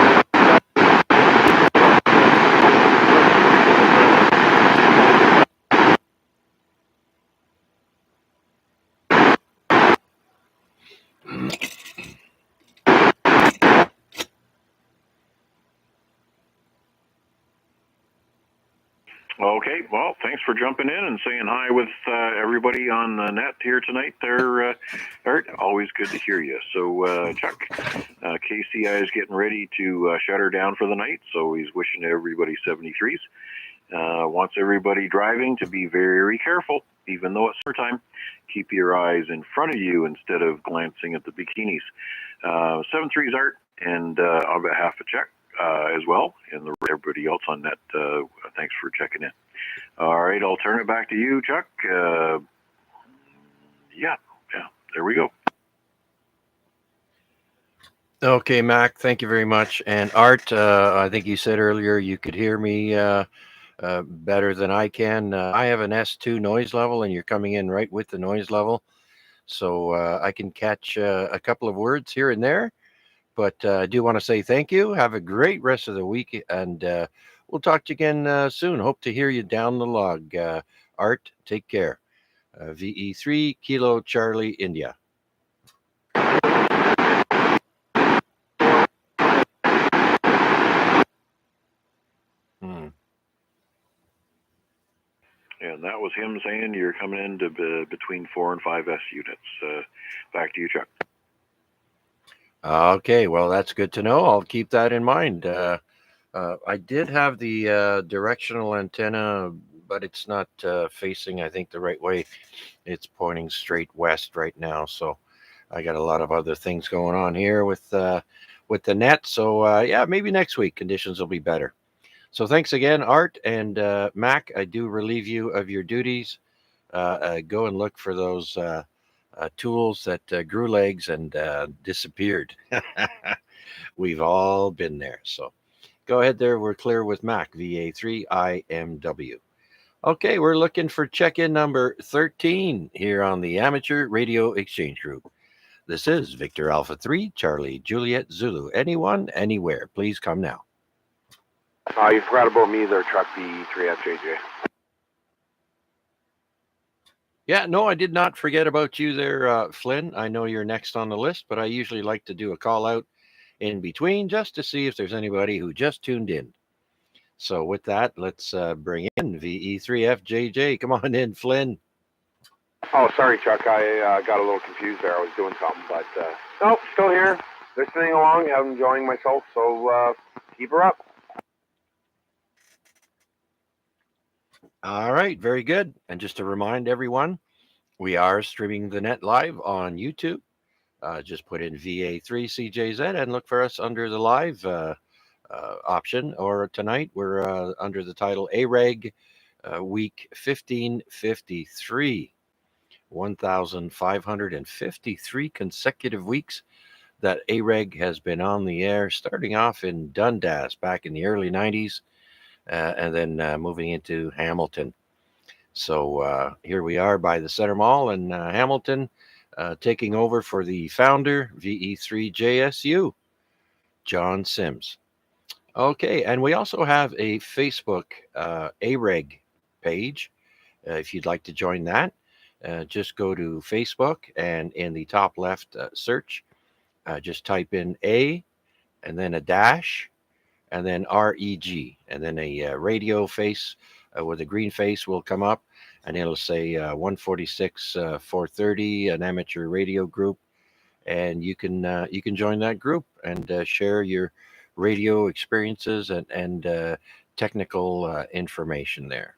Okay, well, thanks for jumping in and saying hi with everybody on the net here tonight there, Art. Always good to hear you. So, Chuck, KCI is getting ready to shut her down for the night, so he's wishing everybody 73s. Wants everybody driving to be very careful, even though it's summertime. Keep your eyes in front of you instead of glancing at the bikinis. 73s, Art, and on behalf of Chuck, as well, and everybody else on that. Thanks for checking in. All right, I'll turn it back to you, Chuck. Yeah, there we go. Okay, Mac, thank you very much. And Art, I think you said earlier you could hear me better than I can. I have an S2 noise level, and you're coming in right with the noise level. So I can catch a couple of words here and there. But I do want to say thank you. Have a great rest of the week, and we'll talk to you again soon. Hope to hear you down the log. Art, take care. VE3 Kilo Charlie India. And that was him saying you're coming into between 4 and 5S units. Back to you, Chuck. Okay, well, that's good to know. I'll keep that in mind. I did have the directional antenna, but it's not facing, I think, the right way. It's pointing straight west right now. So I got a lot of other things going on here with the net. So yeah, maybe next week conditions will be better. So thanks again, Art and Mac. I do relieve you of your duties. Go and look for those tools that grew legs and disappeared. We've all been there. So Go ahead there. We're clear with Mac, VA3IMW. Okay, we're looking for check-in number 13 here on the Amateur Radio Exchange Group. This is Victor Alpha 3, Charlie Juliet Zulu. Anyone, anywhere, please come now. You forgot about me there, Truck B3FJJ. Yeah, no, I did not forget about you there, Flynn. I know you're next on the list, but I usually like to do a call out in between just to see if there's anybody who just tuned in. So with that, let's bring in VE3FJJ. Come on in, Flynn. Oh, sorry, Chuck. I got a little confused there. I was doing something, but nope, still here, listening along. I'm enjoying myself, so keep her up. All right, very good. And just to remind everyone, we are streaming the net live on YouTube. Just put in VA3CJZ and look for us under the live option. Or tonight, we're under the title AREG Week 1553. 1,553 consecutive weeks that AREG has been on the air, starting off in Dundas back in the early 90s and then moving into Hamilton. So here we are by the Center Mall in Hamilton, taking over for the founder, VE3JSU, John Sims. Okay, and we also have a Facebook AREG page. If you'd like to join that, just go to Facebook and in the top left search, just type in A and then a dash and then REG, and then a radio face with a green face will come up, and it'll say 146 430, an amateur radio group, and you can join that group and share your radio experiences and technical information there.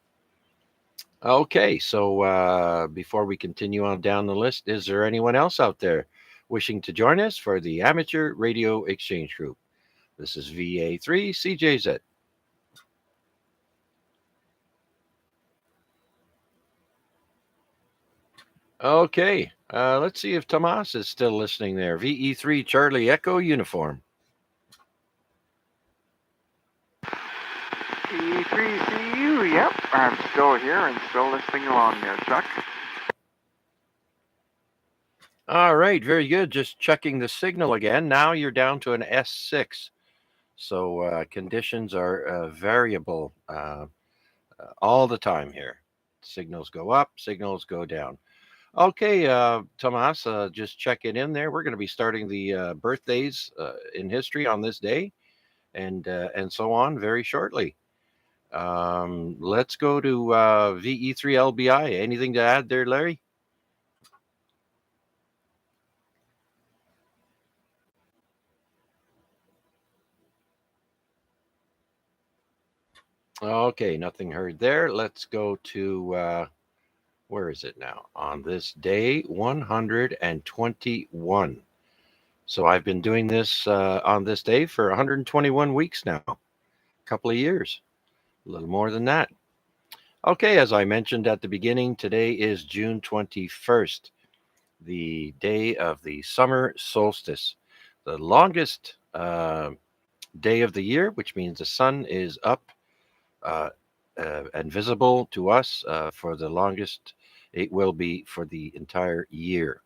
Okay, so before we continue on down the list, is there anyone else out there wishing to join us for the Amateur Radio Exchange Group? This is VA3CJZ. Okay, let's see if Tomas is still listening there. VE3 Charlie Echo Uniform. E3CU, yep, I'm still here and still listening along there, Chuck. All right, very good. Just checking the signal again. Now you're down to an S6. So conditions are variable all the time here. Signals go up, signals go down. Okay, Tomas, just checking in there. We're going to be starting the birthdays in history on this day and so on very shortly. Let's go to VE3LBI. Anything to add there, Larry? Okay, nothing heard there. Let's go to, where is it now? On this day, 121. So I've been doing this on this day for 121 weeks now, a couple of years, a little more than that. Okay, as I mentioned at the beginning, today is June 21st, the day of the summer solstice, the longest day of the year, which means the sun is up and visible to us for the longest it will be for the entire year.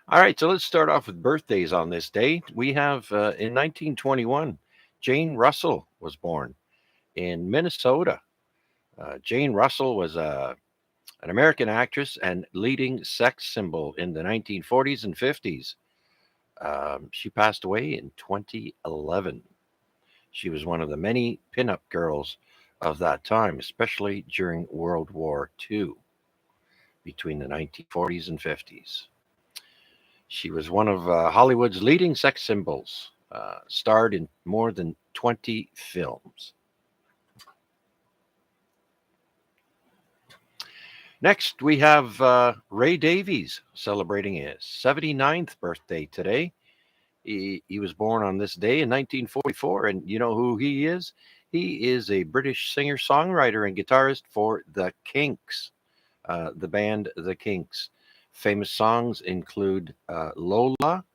All right, so let's start off with birthdays on this day. We have in 1921, Jane Russell was born in Minnesota. Jane Russell was an American actress and leading sex symbol in the 1940s and 50s. She passed away in 2011. She was one of the many pinup girls of that time, especially during World War II, between the 1940s and 50s. She was one of Hollywood's leading sex symbols, starred in more than 20 films. Next, we have Ray Davies celebrating his 79th birthday today. He was born on this day in 1944, and you know who he is? He is a British singer-songwriter and guitarist for The Kinks, the band The Kinks. Famous songs include Lola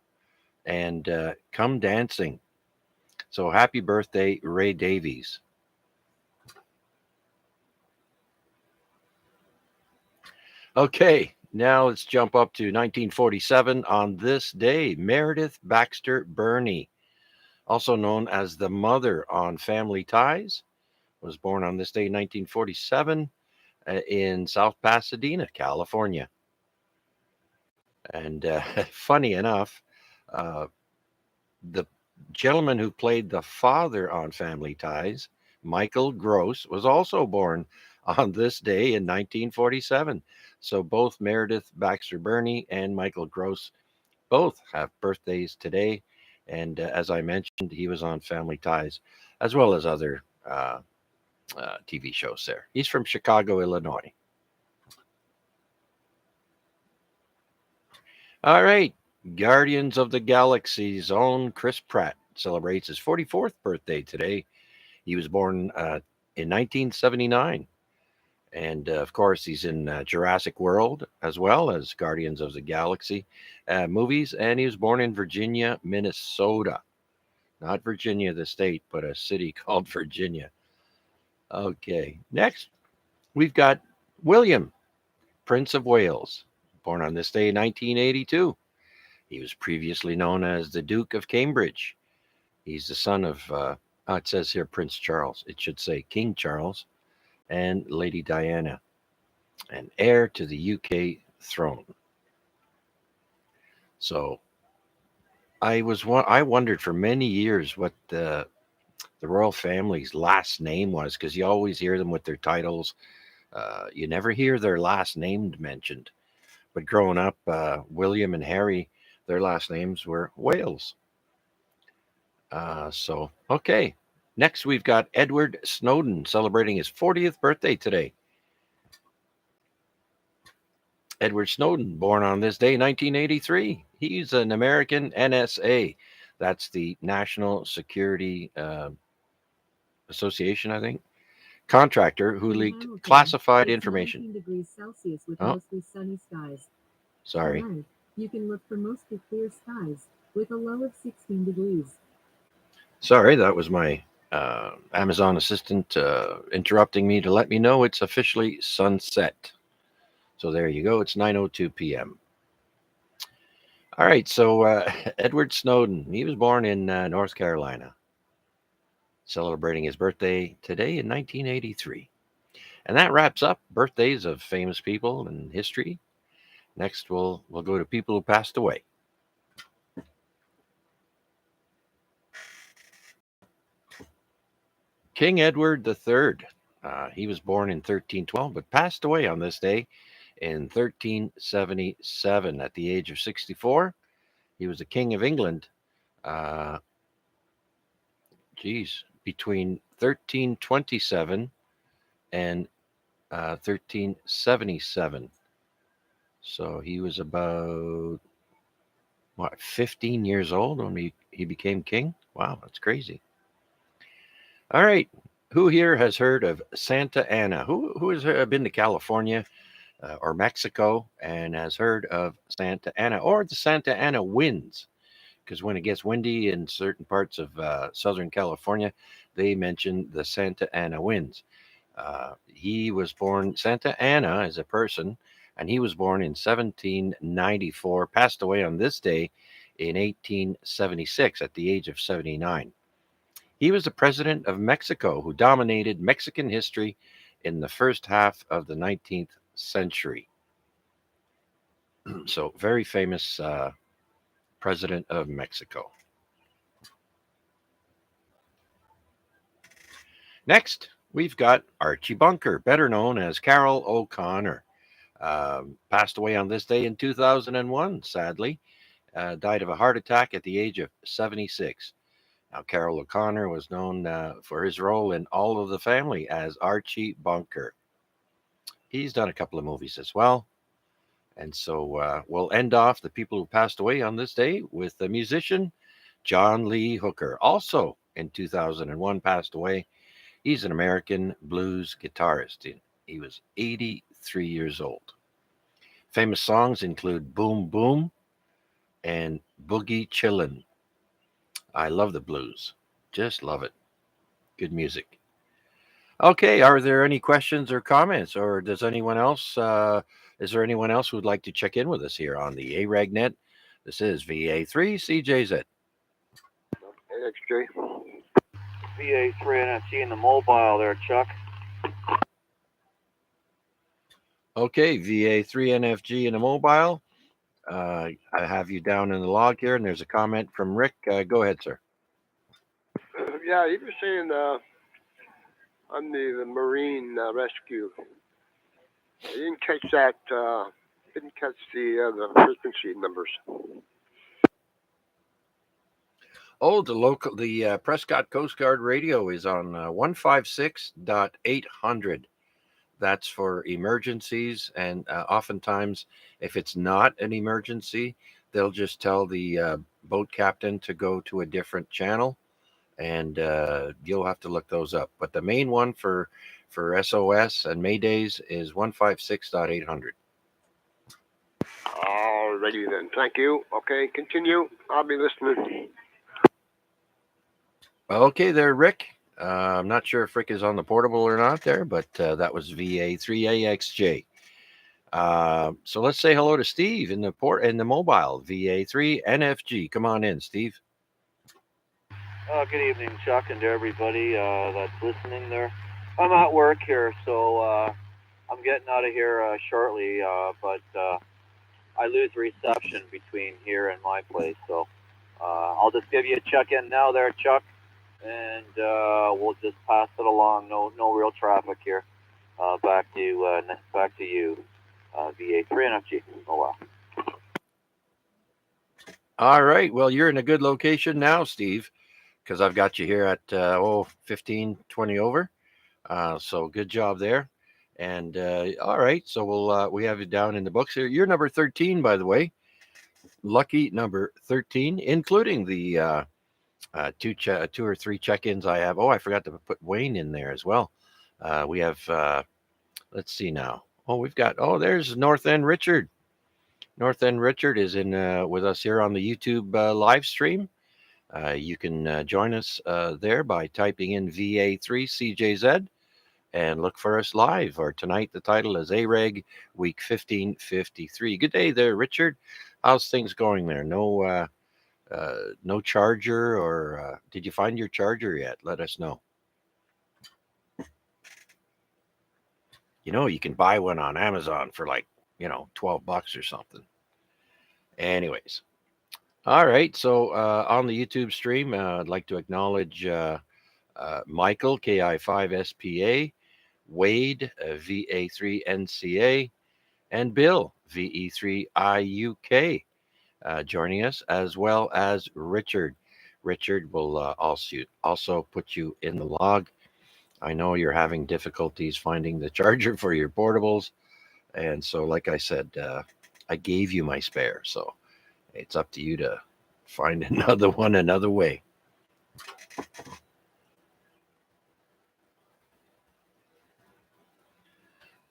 and Come Dancing. So happy birthday, Ray Davies. Okay, now let's jump up to 1947. On this day, Meredith Baxter Burney, also known as the mother on Family Ties, was born on this day, 1947, in South Pasadena, California. And funny enough, uh, the gentleman who played the father on Family Ties, Michael Gross, was also born on this day in 1947. So both Meredith Baxter Burney and Michael Gross both have birthdays today. And as I mentioned, he was on Family Ties as well as other TV shows there. He's from Chicago, Illinois. All right. Guardians of the Galaxy's own Chris Pratt celebrates his 44th birthday today. He was born in 1979. And of course, he's in Jurassic World as well as Guardians of the Galaxy movies. And he was born in Virginia, Minnesota. Not Virginia, the state, but a city called Virginia. Okay. Next, we've got William, Prince of Wales, born on this day, 1982. He was previously known as the Duke of Cambridge. He's the son of, it says here Prince Charles. It should say King Charles and Lady Diana, and heir to the UK throne. So I wondered for many years what the royal family's last name was, because you always hear them with their titles. You never hear their last name mentioned. But growing up, William and Harry, their last names were Wales. Okay. Next, we've got Edward Snowden celebrating his 40th birthday today. Edward Snowden, born on this day, 1983. He's an American NSA. That's the National Security Association, I think. Contractor who leaked classified information. 19 degrees Celsius with Oh. mostly sunny skies. Sorry. Tonight, you can look for mostly clear skies with a low of 16 degrees. Sorry, that was my Amazon assistant interrupting me to let me know it's officially sunset. So there you go. It's 9:02 p.m. All right. So Edward Snowden, he was born in North Carolina, celebrating his birthday today in 1983. And that wraps up birthdays of famous people in history. Next, we'll go to people who passed away. King Edward III. He was born in 1312, but passed away on this day in 1377 at the age of 64. He was the King of England. Between 1327 and 1377. So he was about 15 years old when he became king. Wow, that's crazy. All right, who here has heard of Santa Ana? Who has been to California or Mexico and has heard of Santa Ana or the Santa Ana winds? Because when it gets windy in certain parts of Southern California, they mention the Santa Ana winds. He was born, Santa Ana as a person, and he was born in 1794, passed away on this day in 1876 at the age of 79. He was the president of Mexico who dominated Mexican history in the first half of the 19th century. So, very famous president of Mexico. Next, we've got Archie Bunker, better known as Carroll O'Connor. Passed away on this day in 2001, sadly. Died of a heart attack at the age of 76. Now, Carroll O'Connor was known for his role in All of the Family as Archie Bunker. He's done a couple of movies as well. And so we'll end off the people who passed away on this day with the musician John Lee Hooker. Also in 2001 passed away. He's an American blues guitarist. He was 83 years old. Famous songs include Boom Boom and Boogie Chillin'. I love the blues. Just love it. Good music. Okay, are there any questions or comments, or does anyone else? Is there anyone else who would like to check in with us here on the AREG net? This is VA3 CJZ. AXJ. VA3 NFC in the mobile there, Chuck. Okay, VA3 NFG in a mobile. I have you down in the log here, and there's a comment from Rick. Go ahead, sir. Yeah, you were saying on the Marine rescue. I didn't catch that. Didn't catch the frequency numbers. Oh, the Prescott Coast Guard radio is on 156.800. That's for emergencies, and oftentimes, if it's not an emergency, they'll just tell the boat captain to go to a different channel, and you'll have to look those up. But the main one for SOS and Maydays is 156.800. Alrighty then. Thank you. Okay, continue. I'll be listening. Okay, there, Rick. I'm not sure if Rick is on the portable or not there, but that was VA3AXJ. So let's say hello to Steve in the mobile VA3NFG. Come on in, Steve. Good evening, Chuck, and to everybody that's listening there. I'm at work here, so I'm getting out of here shortly, but I lose reception between here and my place, so I'll just give you a check-in now there, Chuck, and we'll just pass it along. No real traffic here. Back to you, VA3NFG. Oh, wow. All right. Well, you're in a good location now, Steve, because I've got you here at 15, 20 over. So good job there. And all right. So we have you down in the books here. You're number 13, by the way. Lucky number 13, including the two or three check-ins I have. Oh, I forgot to put Wayne in there as well. We have, let's see now. Oh, we've got, there's North End Richard. North End Richard is in with us here on the YouTube live stream. You can join us there by typing in VA3CJZ and look for us live. Or tonight, the title is AREG Week 1553. Good day there, Richard. How's things going there? No charger, or did you find your charger yet? Let us know. You can buy one on Amazon for like, $12 or something. Anyways. All right. So on the YouTube stream, I'd like to acknowledge Michael, KI5SPA, Wade, VA3NCA, and Bill, VE3IUK, joining us, as well as Richard. Richard will also put you in the log. I know you're having difficulties finding the charger for your portables. And so, like I said, I gave you my spare. So it's up to you to find another one another way.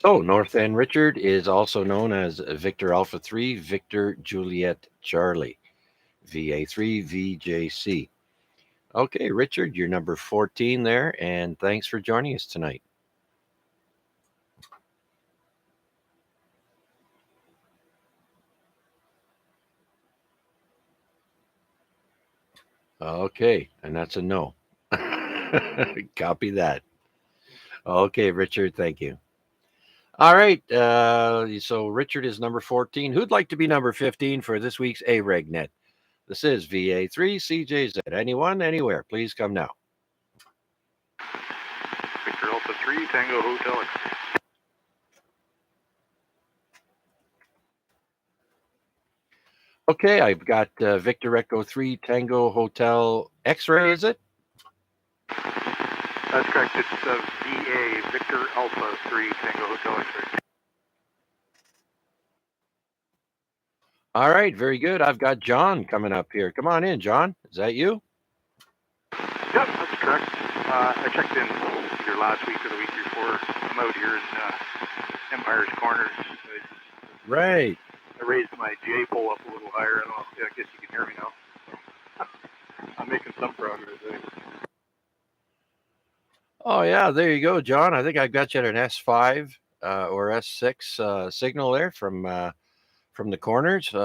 So North End Richard is also known as Victor Alpha 3, Victor Juliet Charlie, VA3 VJC. Okay, Richard, you're number 14 there, and thanks for joining us tonight. Okay, and that's a no. Copy that. Okay, Richard, thank you. All right, so Richard is number 14. Who'd like to be number 15 for this week's AREG net? This is VA3CJZ. Anyone, anywhere, please come now. Victor Alpha 3, Tango Hotel. Okay, I've got Victor Echo 3, Tango Hotel X-Ray, is it? That's correct. It's VA, Victor Alpha 3, Tango Hotel X-Ray. All right, very good. I've got John coming up here. Come on in, John. Is that you? Yep, that's correct. I checked in either last week or the week before. I'm out here in Empire's Corners. Right. I raised my J pole up a little higher. I guess you can hear me now. I'm making some progress. Oh yeah, there you go, John. I think I've got you at an S5 or S6 signal there from the corners,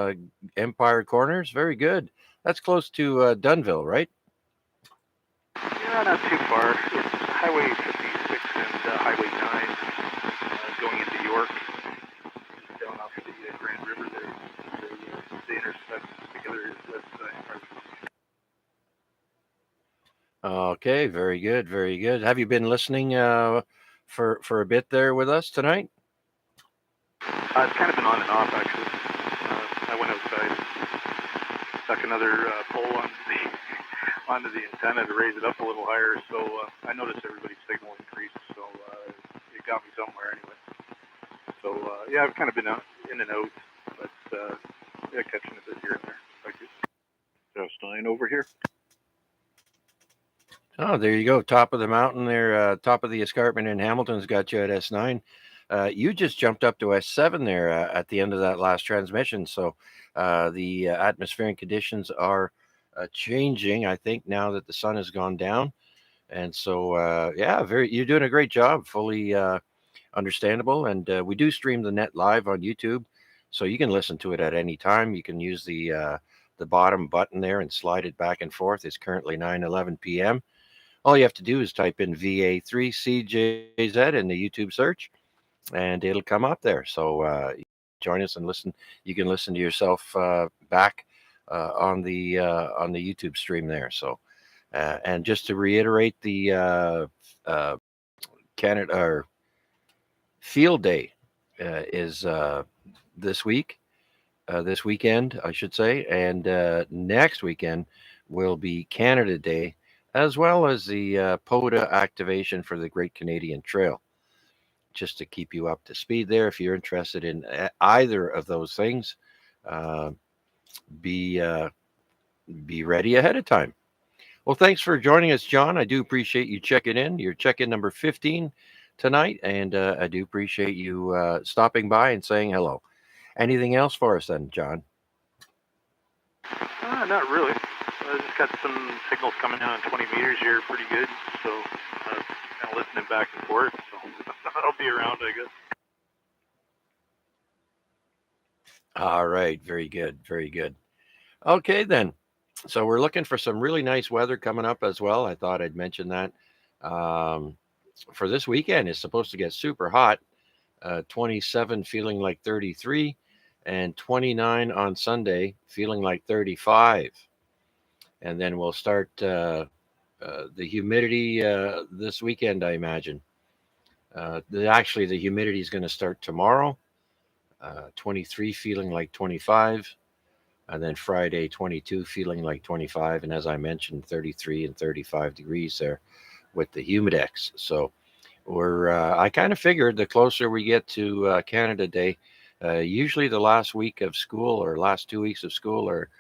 Empire Corners. Very good. That's close to Dunville, right? Yeah, not too far. It's Highway 56 and Highway 9 going into York, just down off the Grand River there. They intersect together is west side. Okay, very good, very good. Have you been listening for a bit there with us tonight? It's kind of been on and off actually. I went outside, stuck another pole onto the antenna to raise it up a little higher. So I noticed everybody's signal increased. So it got me somewhere anyway. So yeah, I've kind of been in and out, but yeah, catching a bit here and there. Thank you. Just 9 over here. Oh, there you go. Top of the mountain there, top of the escarpment in Hamilton's got you at S9. You just jumped up to S7 there at the end of that last transmission. So the atmospheric conditions are changing, I think, now that the sun has gone down. And so, yeah, you're doing a great job. Fully understandable. And we do stream the net live on YouTube, so you can listen to it at any time. You can use the bottom button there and slide it back and forth. It's currently 9:11 p.m. All you have to do is type in VA3CJZ in the YouTube search, and it'll come up there. So join us and listen. You can listen to yourself back on the YouTube stream there. So, and just to reiterate, the Canada or Field Day is this weekend, I should say, and next weekend will be Canada Day, as well as the POTA activation for the Great Canadian Trail. Just to keep you up to speed there, if you're interested in either of those things, uh, be be ready ahead of time. Well, thanks for joining us, John. I do appreciate you checking in. You're check-in number 15 tonight, and I do appreciate you stopping by and saying hello. Anything else for us then, John? Not really. I just got some signals coming in on 20 meters here, pretty good. So kind of listening back and forth. So I'll be around, I guess. All right, very good, very good. Okay, then. So we're looking for some really nice weather coming up as well. I thought I'd mention that. Um, for this weekend, it's supposed to get super hot. 27 feeling like 33, and 29 on Sunday feeling like 35. And then we'll start the humidity this weekend, I imagine. Actually, the humidity is going to start tomorrow. 23 feeling like 25, and then Friday 22 feeling like 25, and as I mentioned, 33 and 35 degrees there with the humidex. So we're I kind of figured the closer we get to Canada Day, usually the last week of school or last 2 weeks of school are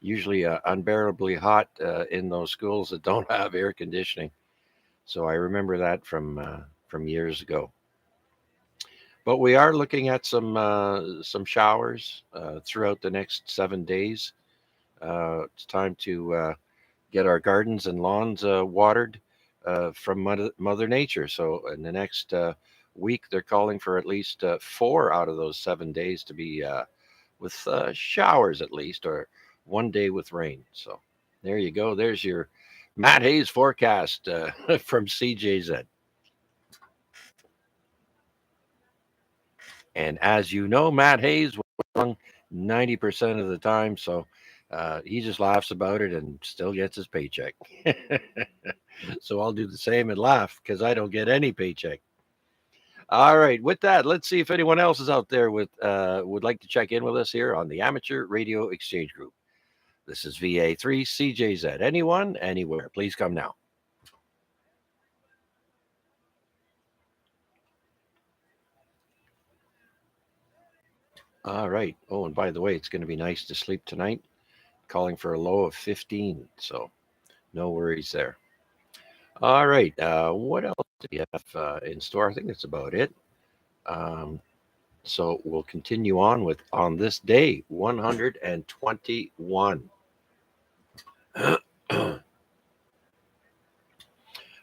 usually unbearably hot in those schools that don't have air conditioning. So I remember that from years ago. But we are looking at some showers throughout the next 7 days. It's time to get our gardens and lawns watered from Mother Nature. So in the next week, they're calling for at least 4 out of those 7 days to be with showers at least, or one day with rain. So there you go. There's your Matt Hayes forecast from CJZ. And as you know, Matt Hayes was wrong 90% of the time. So he just laughs about it and still gets his paycheck. So I'll do the same and laugh because I don't get any paycheck. All right. With that, let's see if anyone else is out there with would like to check in with us here on the Amateur Radio Exchange Group. This is VA3CJZ. Anyone, anywhere, please come now. All right. Oh, and by the way, it's going to be nice to sleep tonight. Calling for a low of 15. So no worries there. All right. What else do you have in store? I think that's about it. Um, so we'll continue on with on this day 121.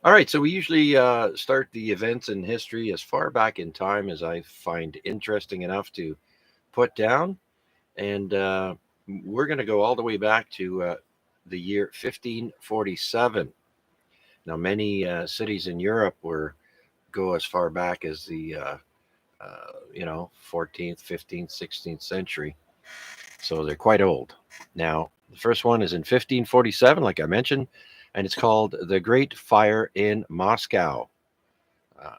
All right, so we usually start the events in history as far back in time as I find interesting enough to put down. And we're going to go all the way back to the year 1547. Now, many cities in Europe were go as far back as the 14th, 15th, 16th century. So they're quite old. Now, the first one is in 1547, like I mentioned, and it's called the Great Fire in Moscow.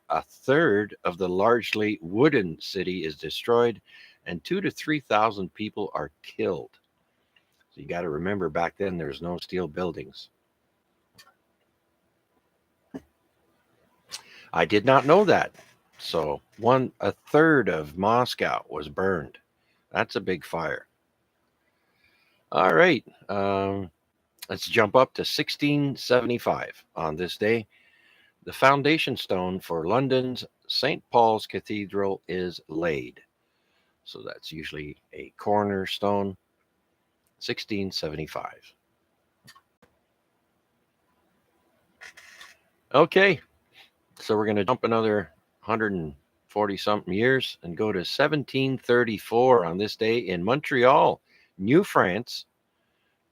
A third of the largely wooden city is destroyed, and 2 to 3,000 people are killed. So you got to remember back then there's no steel buildings. I did not know that. So a third of Moscow was burned. That's a big fire. All right. Let's jump up to 1675. On this day, the foundation stone for London's St. Paul's Cathedral is laid. So that's usually a cornerstone. 1675. Okay, so we're going to jump another 140 something years and go to 1734 on this day in Montreal, New France,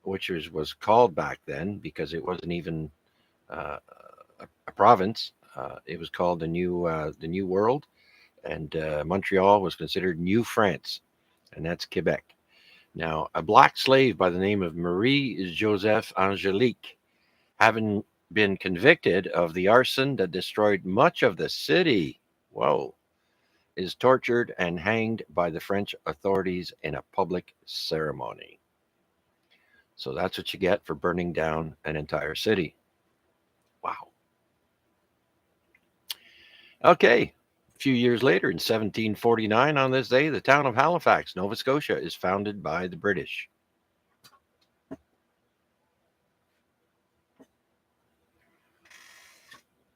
which was called back then because it wasn't even a province. It was called the New World, and Montreal was considered New France, and that's Quebec. Now, a black slave by the name of Marie Joseph Angelique, having been convicted of the arson that destroyed much of the city, whoa, is tortured and hanged by the French authorities in a public ceremony. So that's what you get for burning down an entire city. Wow. Okay. A few years later, in 1749, on this day, the town of Halifax, Nova Scotia, is founded by the British.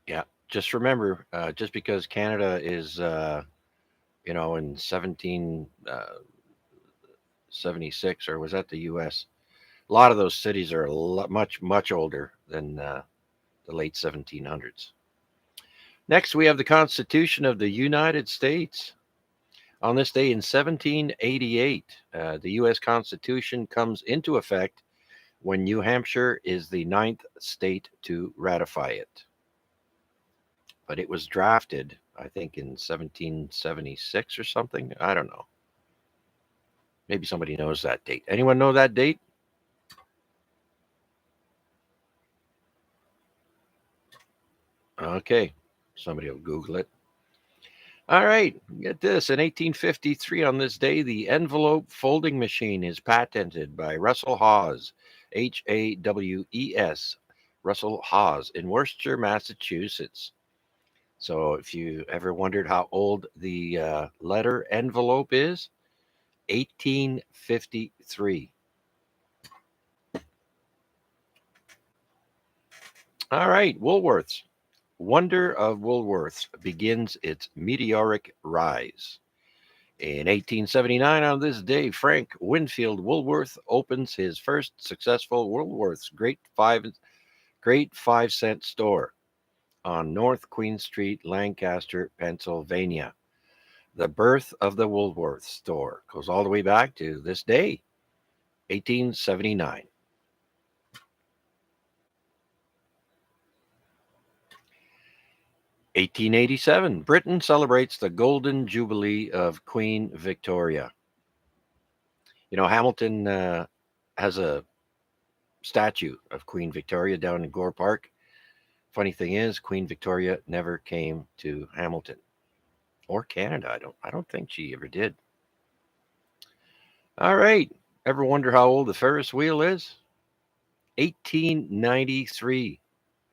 Yeah, just remember, just because Canada is, in 1776, or was that the U.S.? A lot of those cities are much older than the late 1700s. Next, we have the Constitution of the United States. On this day in 1788, the U.S. Constitution comes into effect when New Hampshire is the 9th state to ratify it. But it was drafted, I think, in 1776 or something. I don't know. Maybe somebody knows that date. Anyone know that date? Okay, somebody will Google it. All right, get this. In 1853, on this day, the envelope folding machine is patented by Russell Hawes, Hawes, Russell Hawes, in Worcester, Massachusetts. So if you ever wondered how old the letter envelope is, 1853. All right, Woolworths. Wonder of Woolworths begins its meteoric rise. In 1879, on this day, Frank Winfield Woolworth opens his first successful Woolworths Great 5 Cent store on North Queen Street, Lancaster, Pennsylvania. The birth of the Woolworths store goes all the way back to this day, 1879. (1887) Britain celebrates the Golden Jubilee of Queen Victoria. You know, Hamilton has a statue of Queen Victoria down in Gore Park. Funny thing is, Queen Victoria never came to Hamilton or Canada. I don't think she ever did. All right. Ever wonder how old the Ferris wheel is? 1893.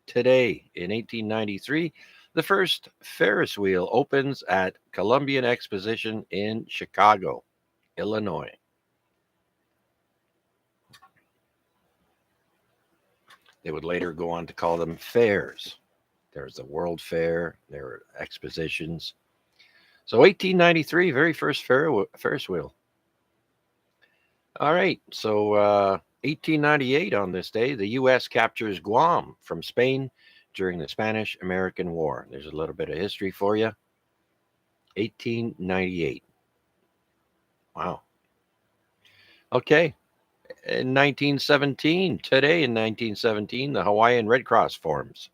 Today, in 1893, the first Ferris wheel opens at Columbian Exposition in Chicago, Illinois. They would later go on to call them fairs. There's the World Fair, there were expositions. So 1893, very first Ferris wheel. All right, so 1898 on this day, the U.S. captures Guam from Spain during the Spanish-American War. There's a little bit of history for you. 1898. Wow. Okay. In 1917, today in 1917, the Hawaiian Red Cross forms.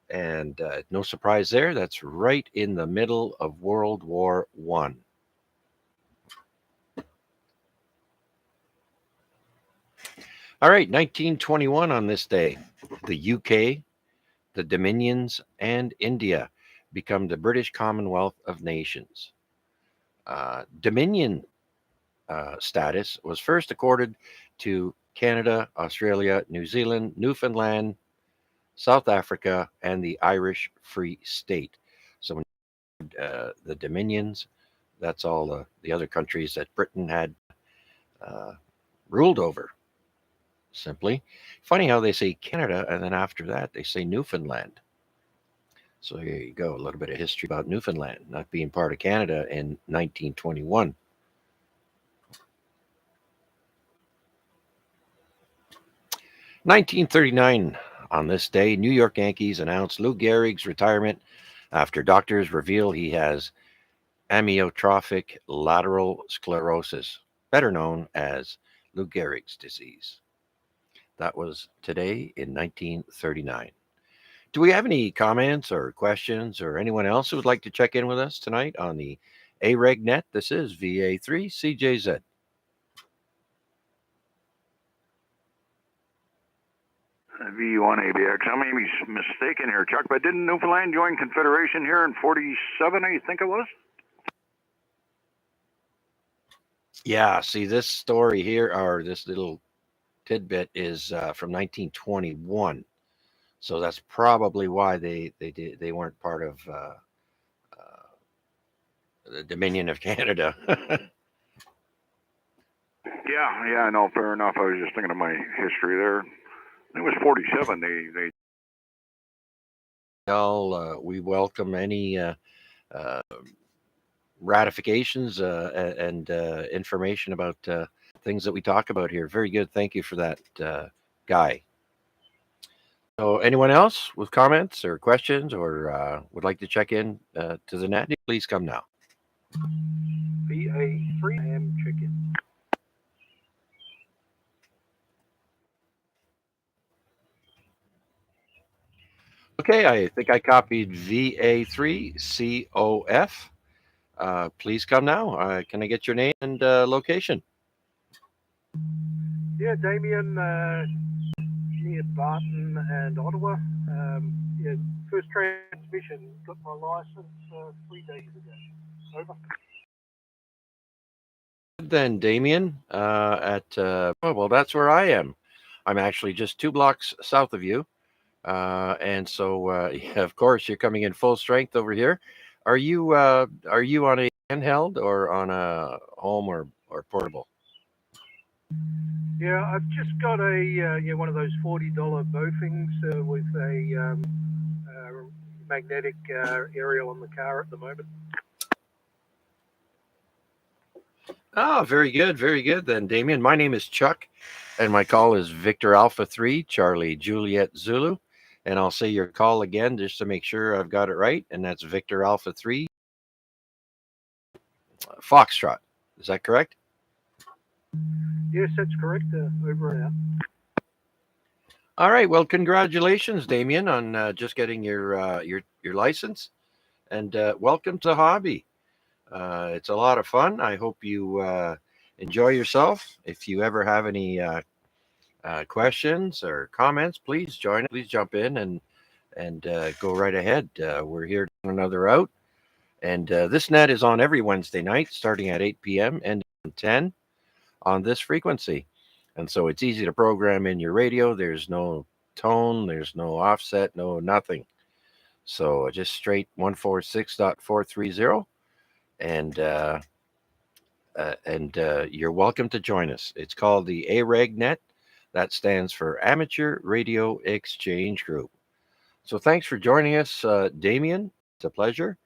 And no surprise there, that's right in the middle of World War I. All right, 1921 on this day, the UK, the Dominions, and India become the British Commonwealth of Nations. Dominion status was first accorded to Canada, Australia, New Zealand, Newfoundland, South Africa, and the Irish Free State. So the Dominions, that's all the other countries that Britain had ruled over. Simply. Funny how they say Canada, and then after that they say Newfoundland. So here you go, a little bit of history about Newfoundland not being part of Canada in 1921. (1939) on this day, New York Yankees announced Lou Gehrig's retirement after doctors reveal he has amyotrophic lateral sclerosis, better known as Lou Gehrig's disease. That was today in 1939. Do we have any comments or questions or anyone else who would like to check in with us tonight on the AREG net? This is VA3CJZ. V1ABX. I may be mistaken here, Chuck, but didn't Newfoundland join Confederation here in 47, I think it was? Yeah, see, this story here, or this little tidbit, is from 1921. So that's probably why they weren't part of the Dominion of Canada. Yeah, no, fair enough. I was just thinking of my history there. It was 47. They Well, we welcome any ratifications and information about things that we talk about here. Very good. Thank you for that, Guy. So anyone else with comments or questions or would like to check in to the net, please come now. VA3, I am checking. Okay, I think I copied VA3COF. Please come now. Can I get your name and location? Yeah, Damien, near Barton and Ottawa. Yeah, first transmission, got my license 3 days ago. Over. Then Damien well, that's where I am. I'm actually just 2 blocks south of you. And so, yeah, of course, you're coming in full strength over here. Are you on a handheld or on a home or portable? Yeah, I've just got a one of those $40 Bofings with a magnetic aerial on the car at the moment. Oh, very good, then, Damien. My name is Chuck, and my call is Victor Alpha 3, Charlie Juliet Zulu. And I'll say your call again just to make sure I've got it right, and that's Victor Alpha 3, Foxtrot. Is that correct? Yes, that's correct. Over and out. All right. Well, congratulations, Damien, on just getting your license, and welcome to hobby. It's a lot of fun. I hope you enjoy yourself. If you ever have any questions or comments, please join. Please jump in and go right ahead. We're here to another out, and this net is on every Wednesday night, starting at 8 p.m. and 10 on this frequency. And so it's easy to program in your radio. There's no tone, there's no offset, no nothing. So just straight 146.430, and you're welcome to join us. It's called the AREG net. That stands for Amateur Radio Exchange Group. So thanks for joining us, Damien. It's a pleasure.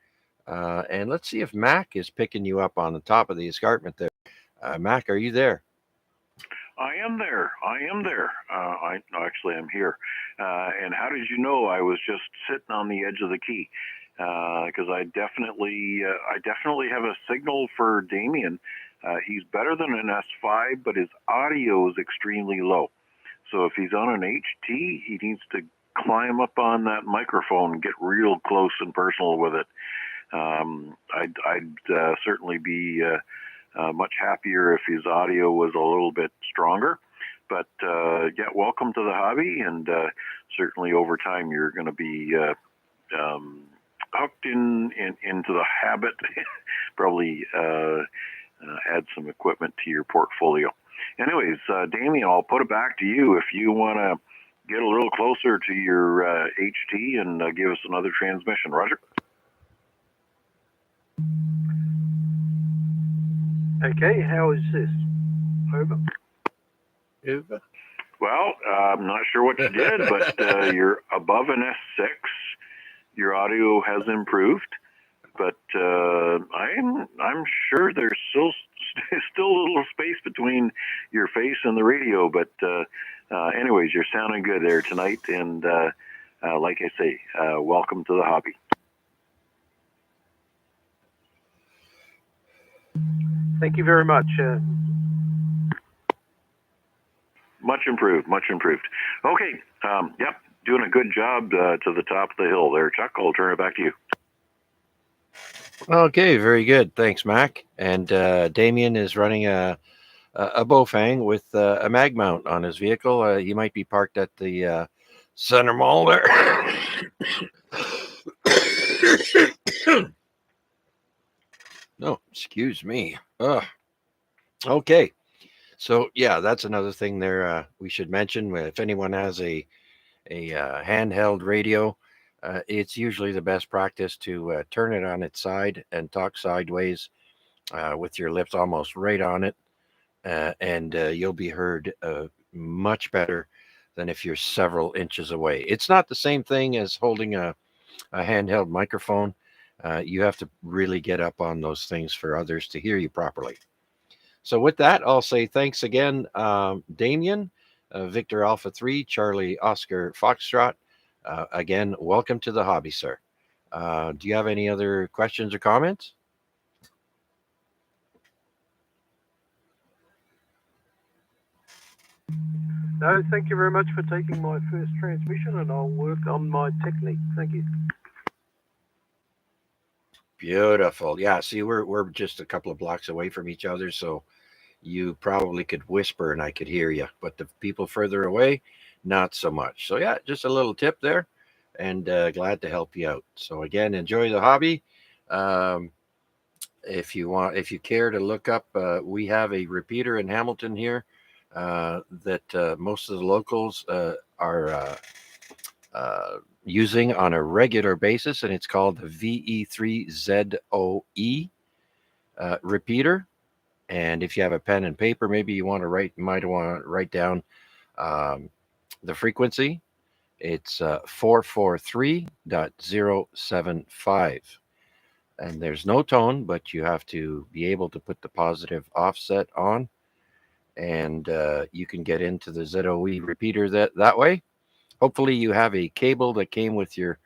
And let's see if Mac is picking you up on the top of the escarpment there. Mac, are you there? I am there. Actually, I'm here. And how did you know I was just sitting on the edge of the key? Because I definitely have a signal for Damien. He's better than an S5, but his audio is extremely low. So if he's on an HT, he needs to climb up on that microphone and get real close and personal with it. I'd certainly be much happier if his audio was a little bit stronger. But yeah, welcome to the hobby, and certainly over time you're going to be hooked into the habit. Probably add some equipment to your portfolio. Anyways, Damien, I'll put it back to you if you want to get a little closer to your HT and give us another transmission. Roger. Okay, how is this? Over. Over. Well, I'm not sure what you did, but you're above an S6. Your audio has improved, but I'm sure there's still a little space between your face and the radio. But anyways, you're sounding good there tonight, and like I say, welcome to the hobby. Thank you very much. Much improved. Okay, yep, doing a good job to the top of the hill there, Chuck. I'll turn it back to you. Okay, very good. Thanks, Mac. And Damien is running a Bofang with a mag mount on his vehicle. He might be parked at the center mall there. No, excuse me. Okay. So yeah, that's another thing there we should mention. If anyone has a handheld radio, it's usually the best practice to turn it on its side and talk sideways with your lips almost right on it, and you'll be heard much better than if you're several inches away. It's not the same thing as holding a handheld microphone. You have to really get up on those things for others to hear you properly. So with that, I'll say thanks again, Damien, Victor Alpha 3, Charlie Oscar Foxtrot. Again, welcome to the hobby, sir. Do you have any other questions or comments? No, thank you very much for taking my first transmission, and I'll work on my technique. Thank you. Beautiful. Yeah, see, we're just a couple of blocks away from each other, so you probably could whisper and I could hear you, but the people further away, not so much. So yeah, just a little tip there, and glad to help you out. So again, enjoy the hobby. If you care to look up, we have a repeater in Hamilton here that most of the locals are using on a regular basis, and it's called the VE3ZOE repeater. And if you have a pen and paper, maybe you might want to write down the frequency. It's 443.075. And there's no tone, but you have to be able to put the positive offset on. And you can get into the ZOE repeater that way. Hopefully you have a cable that came with your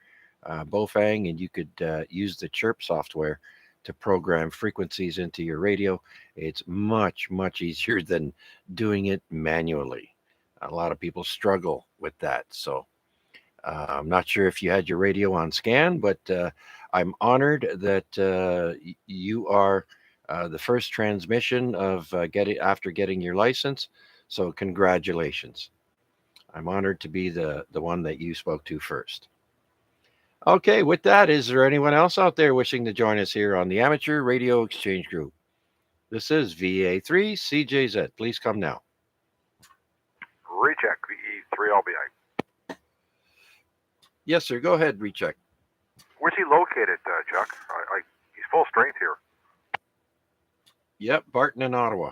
Bofang, and you could use the Chirp software to program frequencies into your radio. It's much, much easier than doing it manually. A lot of people struggle with that. So I'm not sure if you had your radio on scan, but I'm honored that you are the first transmission of after getting your license. So congratulations. I'm honored to be the one that you spoke to first. Okay, with that, is there anyone else out there wishing to join us here on the Amateur Radio Exchange Group? This is VA3CJZ. Please come now. Recheck VE3LBI. Yes, sir. Go ahead, recheck. Where's he located, Chuck? He's full strength here. Yep, Barton in Ottawa.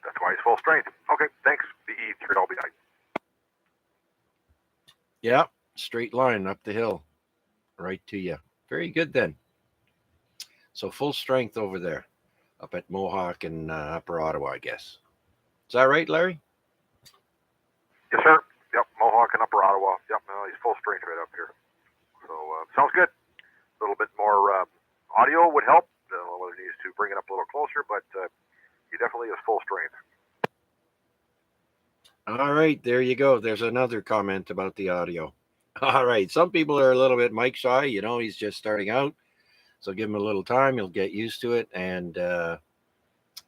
That's why he's full strength. Okay, thanks. VE3LBI. Yep, straight line up the hill, right to you. Very good then. So full strength over there, up at Mohawk and Upper Ottawa, I guess. Is that right, Larry? Yes, sir. Yep, Mohawk and Upper Ottawa. Yep, no, he's full strength right up here. So sounds good. A little bit more audio would help. Whether he needs to bring it up a little closer, but he definitely is full strength. All right, there you go. There's another comment about the audio. All right, some people are a little bit mic shy. You know, he's just starting out, so give him a little time. He'll get used to it, and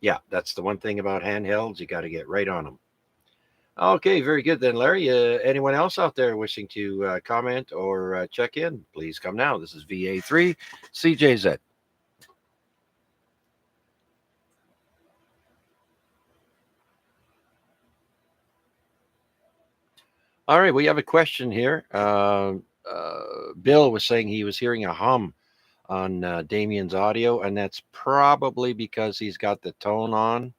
yeah, that's the one thing about handhelds. You got to get right on them. Okay, very good then, Larry. Anyone else out there wishing to comment or check in, please come now. This is VA3 CJZ. All right, we have a question here. Bill was saying he was hearing a hum on Damien's audio, and that's probably because he's got the tone on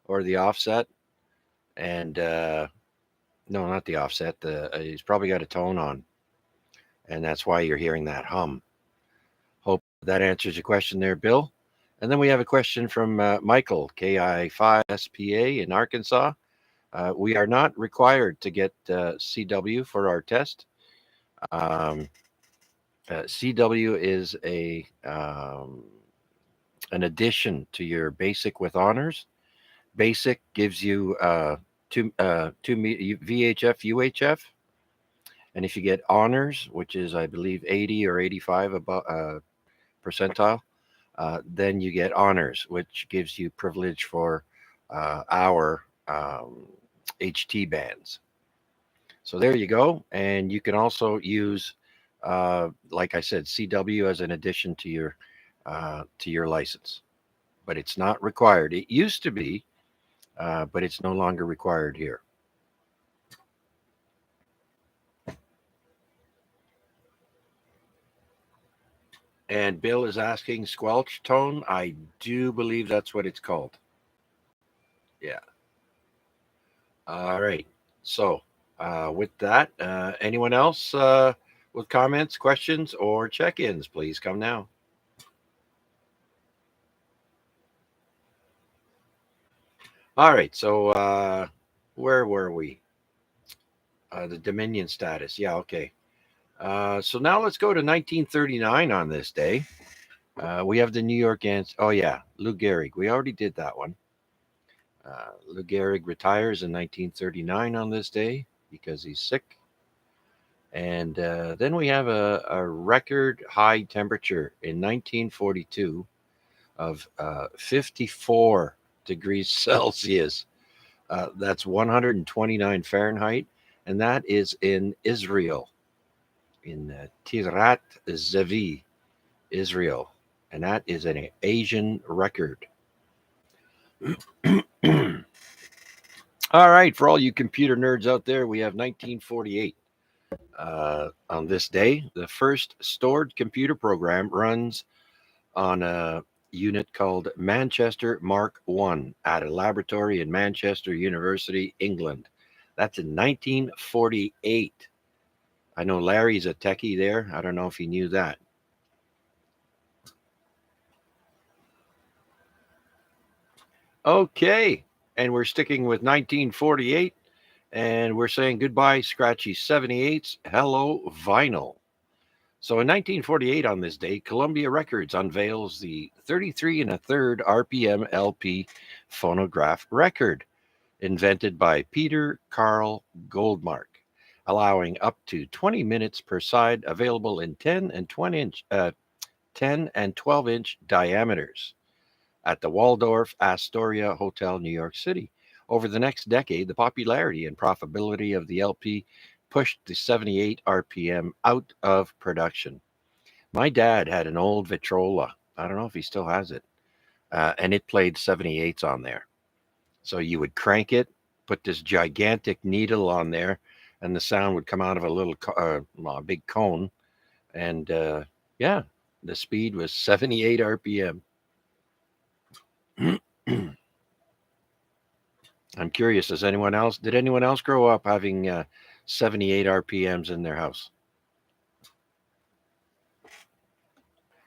or the offset. And no, not the offset. He's probably got a tone on, and that's why you're hearing that hum. Hope that answers your question there, Bill. And then we have a question from Michael, KI5SPA in Arkansas. We are not required to get CW for our test. CW is an addition to your basic with honors. Basic gives you two VHF, UHF, and if you get honors, which is I believe 80 or 85 above percentile, then you get honors, which gives you privilege for our HT bands. So there you go, and you can also use, like I said, CW as an addition to your license, but it's not required. It used to be, but it's no longer required here. And Bill is asking squelch tone. I do believe that's what it's called. Yeah. All right. So with that, anyone else with comments, questions, or check-ins, please come now. All right. So where were we? The Dominion status. Yeah. Okay. So now let's go to 1939 on this day. We have the New York Ants. Oh, yeah. Lou Gehrig. We already did that one. Lou Gehrig retires in 1939 on this day because he's sick. And then we have a record high temperature in 1942 of 54 degrees Celsius. That's 129 Fahrenheit. And that is in Israel, in Tirat Zevi, Israel. And that is an Asian record. All right, for all you computer nerds out there, we have 1948. On this day, the first stored computer program runs on a unit called Manchester Mark I at a laboratory in Manchester University, England. That's in 1948. I know Larry's a techie there. I don't know if he knew that. Okay, and we're sticking with 1948, and we're saying goodbye, Scratchy 78s. Hello, vinyl. So in 1948, on this day, Columbia Records unveils the 33 1/3 RPM LP phonograph record, invented by Peter Carl Goldmark, allowing up to 20 minutes per side, available in 10 and 12-inch diameters at the Waldorf Astoria Hotel, New York City. Over the next decade, the popularity and profitability of the LP pushed the 78 RPM out of production. My dad had an old Vitrola. I don't know if he still has it. And it played 78s on there. So you would crank it, put this gigantic needle on there, and the sound would come out of a little, a big cone. And yeah, the speed was 78 RPM. I'm curious, did anyone else grow up having 78 RPMs in their house?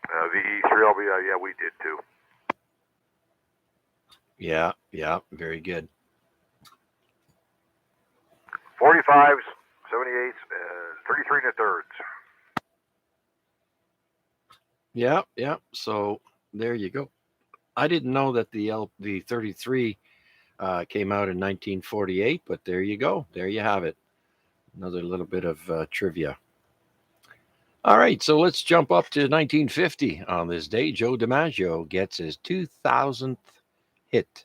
The E3LB, yeah, we did too. Yeah, very good. 3 2/3. Yeah. So there you go. I didn't know that the 33 came out in 1948, but there you go. There you have it. Another little bit of trivia. All right, so let's jump up to 1950. On this day, Joe DiMaggio gets his 2000th hit.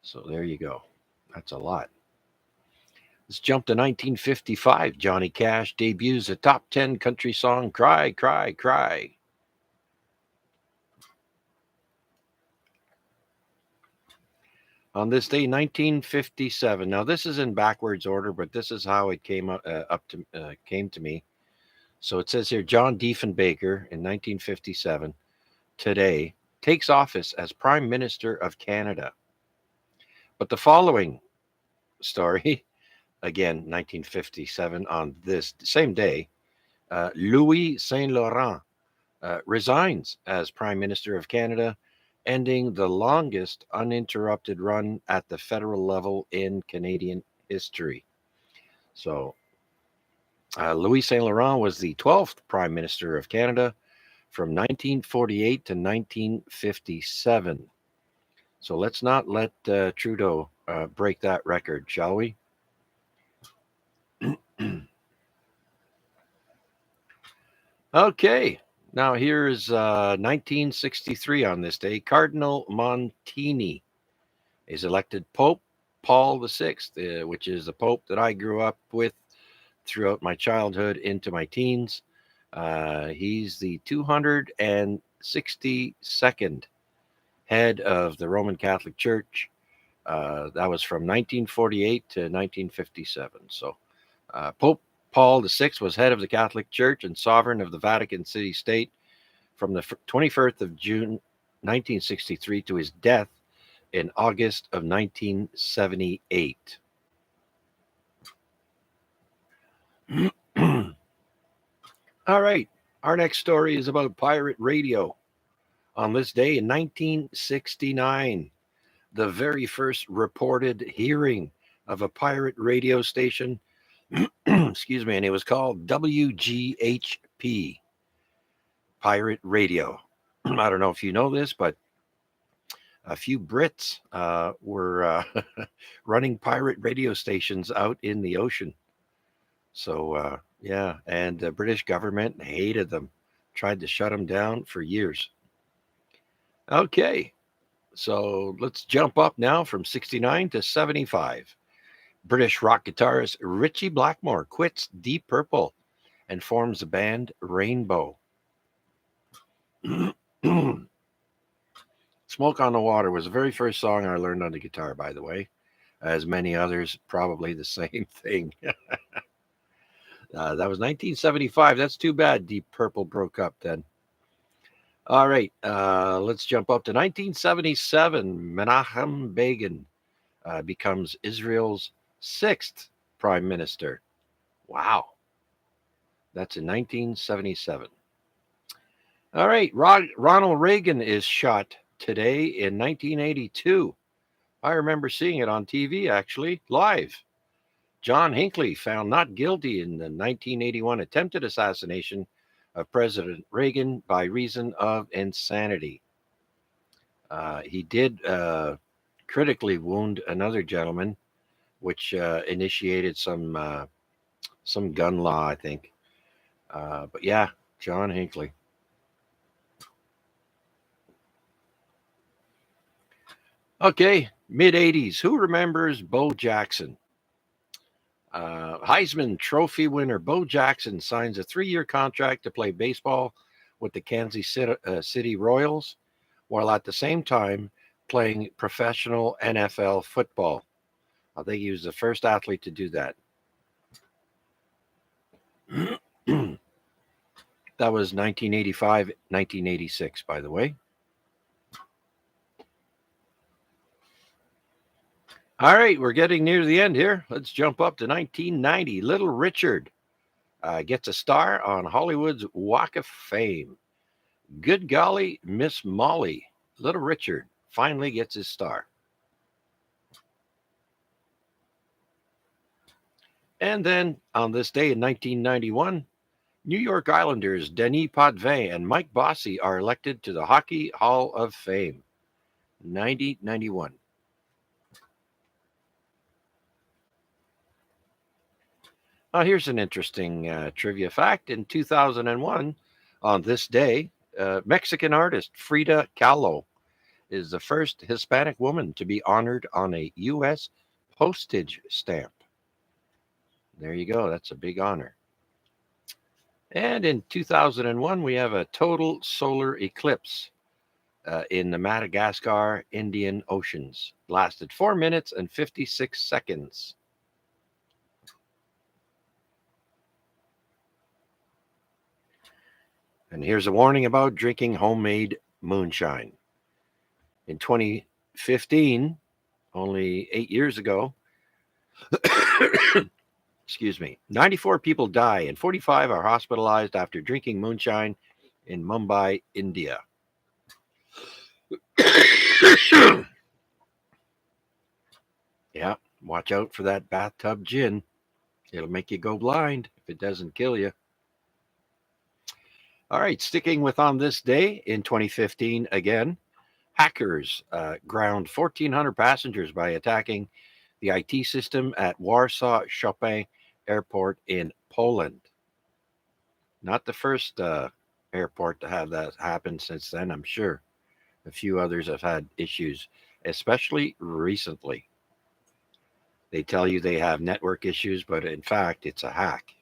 So there you go. That's a lot. Let's jump to 1955. Johnny Cash debuts a top 10 country song, Cry, Cry, Cry. On this day, 1957. Now, this is in backwards order, but this is how it came came to me. So it says here, John Diefenbaker in 1957, today, takes office as Prime Minister of Canada. But the following story, again, 1957, on this same day, Louis Saint Laurent resigns as Prime Minister of Canada, ending the longest uninterrupted run at the federal level in Canadian history. So, Louis Saint Laurent was the 12th Prime Minister of Canada from 1948 to 1957. So let's not let Trudeau break that record, shall we? Okay, now here's 1963 on this day. Cardinal Montini is elected Pope Paul VI, which is the Pope that I grew up with throughout my childhood into my teens. He's the 262nd head of the Roman Catholic Church. That was from 1948 to 1957. So Pope Paul VI was head of the Catholic Church and sovereign of the Vatican City State from the 21st of June 1963 to his death in August of 1978. All right, our next story is about pirate radio. On this day in 1969, the very first reported hearing of a pirate radio station, excuse me, and it was called WGHP, Pirate Radio. I don't know if you know this, but a few Brits were running pirate radio stations out in the ocean. So, yeah, and the British government hated them, tried to shut them down for years. Okay, so let's jump up now from 69 to 75. British rock guitarist Ritchie Blackmore quits Deep Purple and forms the band Rainbow. Smoke on the Water was the very first song I learned on the guitar, by the way, as many others, probably the same thing. That was 1975. That's too bad Deep Purple broke up then. All right, let's jump up to 1977. Menachem Begin becomes Israel's 6th prime minister. Wow. That's in 1977. All right, Ronald Reagan is shot today in 1982. I remember seeing it on TV, actually, live. John Hinckley found not guilty in the 1981 attempted assassination of President Reagan by reason of insanity. He did critically wound another gentleman, which initiated some gun law, I think. But yeah, John Hinckley. Okay, mid-'80s. Who remembers Bo Jackson? Heisman Trophy winner Bo Jackson signs a 3-year contract to play baseball with the Kansas City Royals, while at the same time playing professional NFL football. I think he was the first athlete to do that. That was 1985, 1986, by the way. All right, we're getting near the end here. Let's jump up to 1990. Little Richard gets a star on Hollywood's Walk of Fame. Good golly, Miss Molly. Little Richard finally gets his star. And then on this day in 1991, New York Islanders Denis Potvin and Mike Bossy are elected to the Hockey Hall of Fame. 1991. Now, here's an interesting trivia fact. In 2001, on this day, Mexican artist Frida Kahlo is the first Hispanic woman to be honored on a U.S. postage stamp. There you go. That's a big honor. And in 2001, we have a total solar eclipse in the Madagascar Indian Oceans. Lasted 4 minutes and 56 seconds. And here's a warning about drinking homemade moonshine. In 2015, only 8 years ago, excuse me, 94 people die and 45 are hospitalized after drinking moonshine in Mumbai, India. Yeah, watch out for that bathtub gin. It'll make you go blind if it doesn't kill you. All right, sticking with on this day in 2015 again, hackers ground 1,400 passengers by attacking the IT system at Warsaw Chopin Airport in Poland. Not the first airport to have that happen since then, I'm sure. A few others have had issues, especially recently. They tell you they have network issues, but in fact, it's a hack.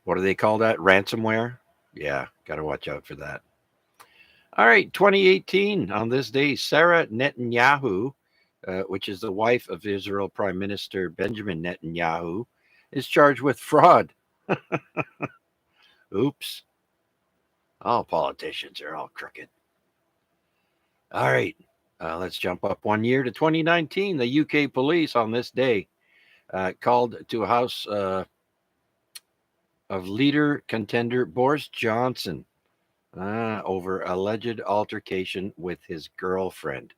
What do they call that? Ransomware? Yeah, got to watch out for that. All right, 2018, on this day, Sarah Netanyahu, which is the wife of Israel Prime Minister Benjamin Netanyahu, is charged with fraud. Oops. All politicians are all crooked. All right, let's jump up 1 year to 2019. The UK police on this day called to a house of leader contender Boris Johnson over alleged altercation with his girlfriend.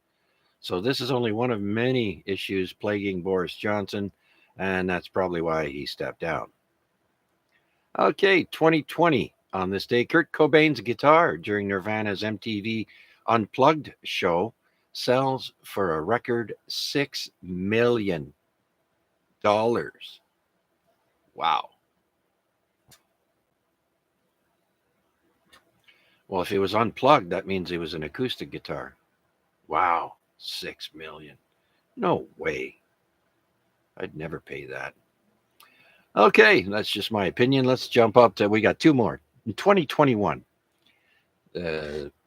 So this is only one of many issues plaguing Boris Johnson, and that's probably why he stepped down. Okay, 2020. On this day, Kurt Cobain's guitar during Nirvana's MTV Unplugged show sells for a record $6 million. Wow. Well, if it was unplugged, that means it was an acoustic guitar. Wow, 6 million. No way. I'd never pay that. Okay, that's just my opinion. Let's jump up to, we got two more. In 2021,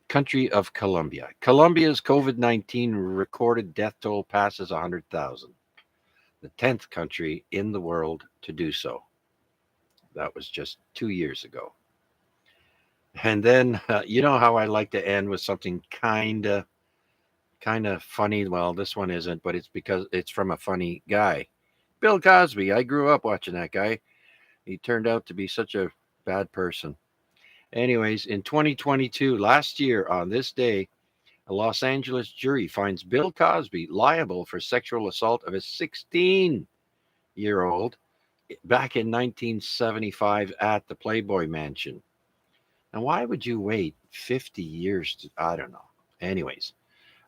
country of Colombia. Colombia's COVID-19 recorded death toll passes 100,000. The 10th country in the world to do so. That was just 2 years ago. And then, you know how I like to end with something kind of funny. Well, this one isn't, but it's because it's from a funny guy. Bill Cosby. I grew up watching that guy. He turned out to be such a bad person. Anyways, in 2022, last year on this day, a Los Angeles jury finds Bill Cosby liable for sexual assault of a 16-year-old back in 1975 at the Playboy Mansion. Now, why would you wait 50 years to, I don't know. Anyways,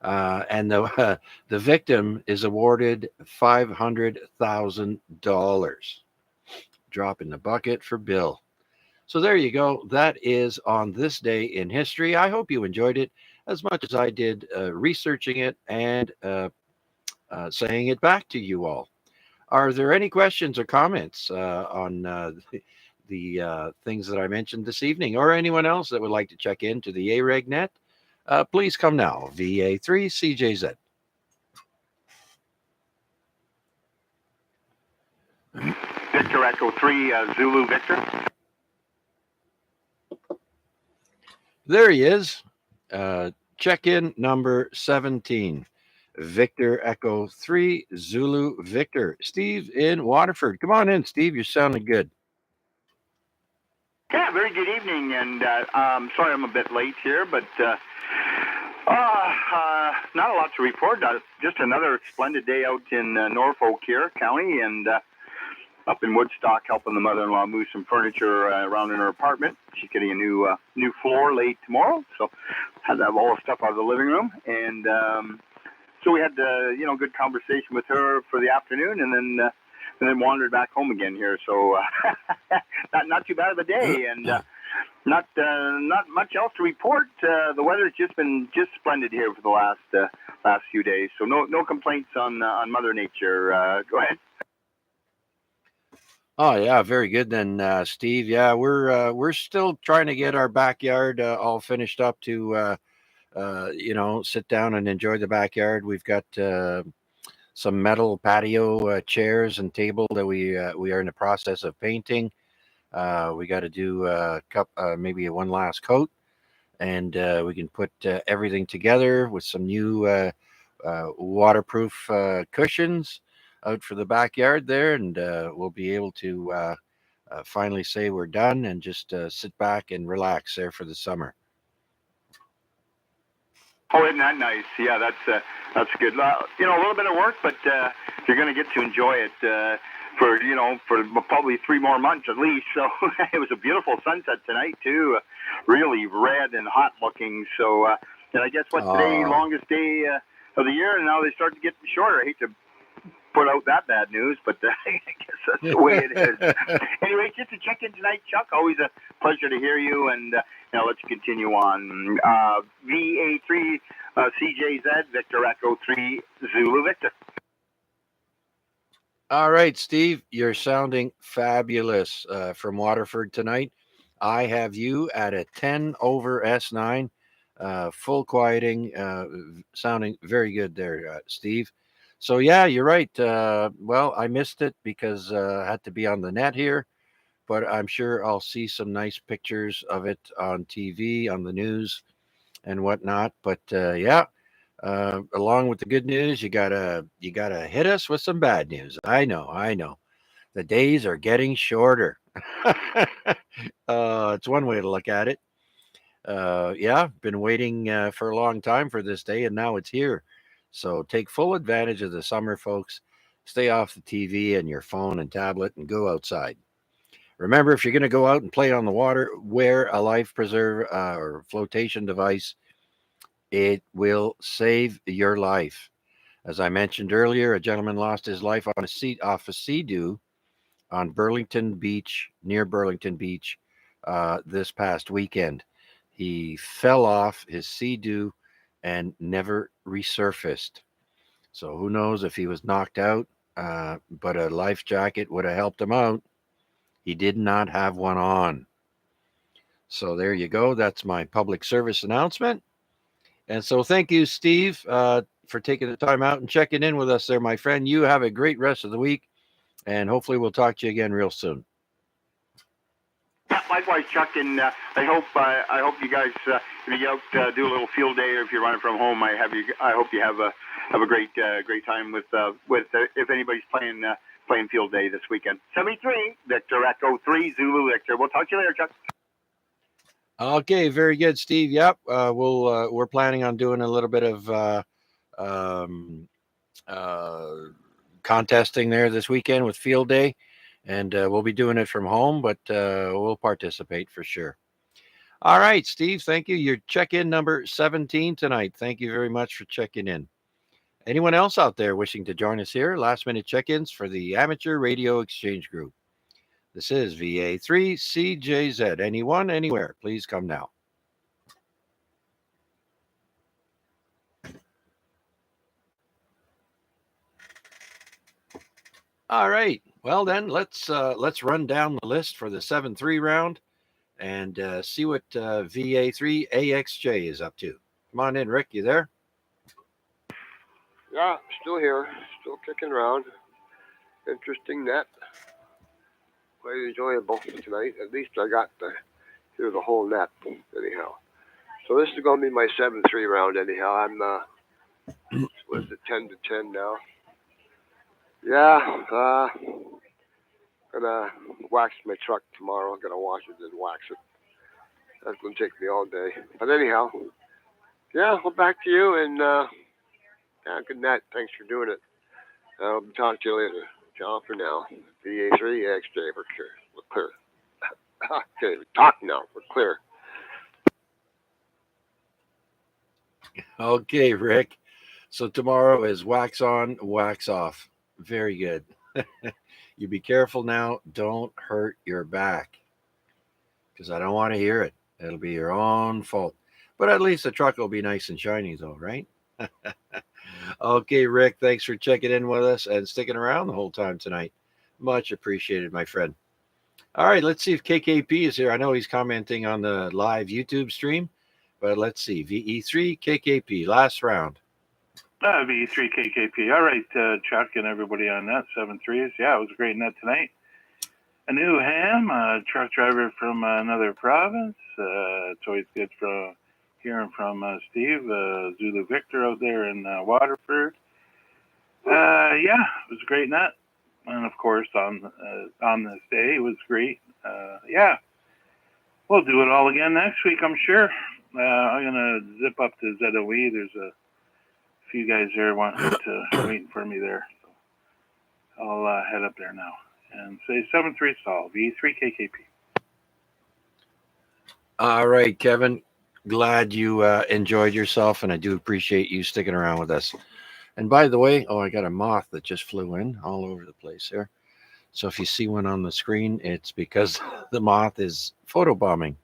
and the victim is awarded $500,000. Drop in the bucket for Bill. So there you go. That is on this day in history. I hope you enjoyed it as much as I did researching it and saying it back to you all. Are there any questions or comments on the things that I mentioned this evening, or anyone else that would like to check into the AREG net? Please come now, VA3CJZ. Victor Echo 3, Zulu Victor. There he is. Check-in number 17. Victor Echo 3, Zulu Victor. Steve in Waterford. Come on in, Steve. You're sounding good. Yeah, very good evening, and sorry I'm a bit late here, but not a lot to report. Just another splendid day out in Norfolk here, county, and up in Woodstock, helping the mother-in-law move some furniture around in her apartment. She's getting a new floor laid tomorrow, so had to have all the stuff out of the living room, and so we had good conversation with her for the afternoon, and then wandered back home again here. So not too bad of a day, and not much else to report. The weather's just been splendid here for the last few days. So no complaints on Mother Nature. Go ahead. Oh yeah, very good then, Steve. Yeah, we're still trying to get our backyard all finished up to sit down and enjoy the backyard. We've got some metal patio chairs and table that we are in the process of painting. We got to do maybe one last coat, and we can put everything together with some new waterproof cushions out for the backyard there, and we'll be able to finally say we're done and just sit back and relax there for the summer. Oh, isn't that nice? Yeah, that's good. A little bit of work, but you're going to get to enjoy it for probably 3 more months at least. So it was a beautiful sunset tonight too, really red and hot looking. So and I guess today longest day of the year, and now they start to get shorter. I hate to put out that bad news, but I guess that's the way it is. Anyway, just to check in tonight, Chuck. Always a pleasure to hear you, and let's continue on. VA3 CJZ Victor Echo 3 Zulu Victor. All right, Steve, you're sounding fabulous from Waterford tonight. I have you at a 10 over S9, full quieting, sounding very good there, Steve. So yeah, you're right. Well, I missed it because I had to be on the net here, but I'm sure I'll see some nice pictures of it on TV, on the news, and whatnot. But along with the good news, you gotta hit us with some bad news. I know. The days are getting shorter. It's one way to look at it. Been waiting for a long time for this day, and now it's here. So take full advantage of the summer, folks. Stay off the TV and your phone and tablet and go outside. Remember, if you're going to go out and play on the water, wear a life preserver or flotation device. It will save your life. As I mentioned earlier, a gentleman lost his life on off a sea-doo on Burlington Beach, near Burlington Beach, this past weekend. He fell off his sea-doo and never resurfaced. So who knows if he was knocked out, but a life jacket would have helped him out. He did not have one on. So there you go. That's my public service announcement. And so thank you, Steve, for taking the time out and checking in with us there, my friend. You have a great rest of the week, and hopefully we'll talk to you again real soon. Likewise, Chuck, and I hope you guys, if you get out, do a little field day, or if you're running from home, I hope you have a great time with if anybody's playing field day this weekend. 73 Victor Echo 3 Zulu Victor. We'll talk to you later, Chuck. Okay, very good, Steve. Yep, we're planning on doing a little bit of contesting there this weekend with field day. And we'll be doing it from home, but we'll participate for sure. All right, Steve, thank you. Your check-in number 17 tonight. Thank you very much for checking in. Anyone else out there wishing to join us here? Last-minute check-ins for the Amateur Radio Exchange Group. This is VA3CJZ. Anyone, anywhere, please come now. All right. Well, then let's run down the list for the 7-3 round and see what VA3 AXJ is up to. Come on in, Rick. You there? Yeah, still here, still kicking around. Interesting net. Quite enjoyable tonight. At least I got to hear the whole net anyhow. So this is going to be my 7-3 round anyhow. I'm with the 10-10 now. Yeah, gonna wax my truck tomorrow. I'm gonna wash it and wax it. That's gonna take me all day. But anyhow, yeah, well, back to you, and Yeah, good night. Thanks for doing it. I'll talk to you later. Ciao for now. VA3 XJ, we're clear. We're clear. Okay, we talk now. We're clear. Okay, Rick. So tomorrow is wax on, wax off. Very good. You be careful now. Don't hurt your back because I don't want to hear it. It'll be your own fault. But at least the truck will be nice and shiny, though, right? Okay, Rick. Thanks for checking in with us and sticking around the whole time tonight. Much appreciated, my friend. All right, let's see if KKP is here. I know he's commenting on the live YouTube stream, but let's see. VE3 KKP, last round. V3KKP. All right, Chuck and everybody on that 7-3s. Yeah, it was a great net tonight. A new ham, truck driver from another province. It's always good from hearing from Steve, Zulu Victor out there in Waterford. Yeah, it was a great net. And of course, on this day, it was great. Yeah, we'll do it all again next week, I'm sure. I'm going to zip up to ZOE. There's a few guys there waiting for me there. So I'll head up there now and say 7-3 Sol, V3KKP. All right, Kevin. Glad you enjoyed yourself, and I do appreciate you sticking around with us. And by the way, I got a moth that just flew in all over the place here. So if you see one on the screen, it's because the moth is photobombing.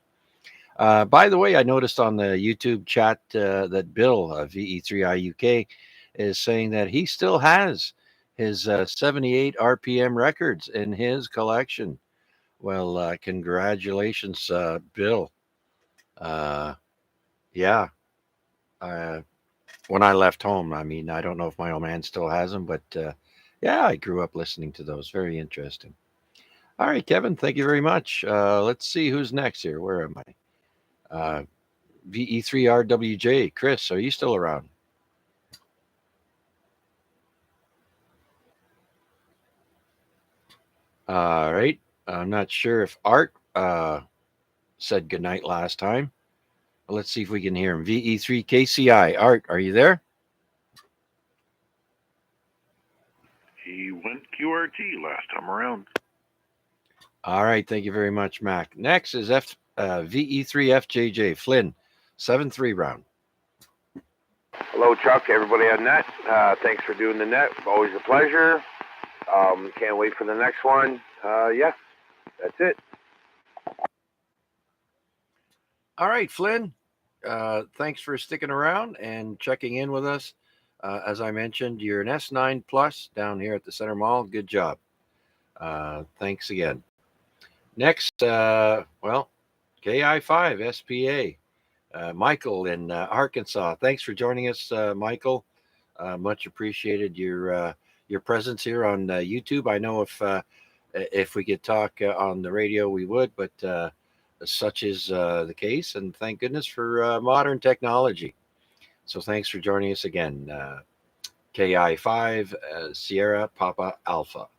By the way, I noticed on the YouTube chat that Bill, VE3IUK, is saying that he still has his 78 RPM records in his collection. Well, congratulations, Bill. Yeah. Uh, when I left home, I mean, I don't know if my old man still has them, but yeah, I grew up listening to those. Very interesting. All right, Kevin, thank you very much. Let's see who's next here. Where am I? VE3RWJ. Chris, are you still around? All right. I'm not sure if Art said goodnight last time. Let's see if we can hear him. VE3KCI. Art, are you there? He went QRT last time around. All right. Thank you very much, Mac. Next is VE3FJJ. Flynn, 7-3 round. Hello, Chuck. Everybody on net. Thanks for doing the net. Always a pleasure. Can't wait for the next one. Yeah, that's it. All right, Flynn. Thanks for sticking around and checking in with us. As I mentioned, you're an S9 Plus down here at the Center Mall. Good job. Thanks again. Next, KI5 SPA. Michael in Arkansas. Thanks for joining us, Michael. Much appreciated your presence here on YouTube. I know if we could talk on the radio, we would, but such is the case. And thank goodness for modern technology. So thanks for joining us again. KI5 Sierra Papa Alpha.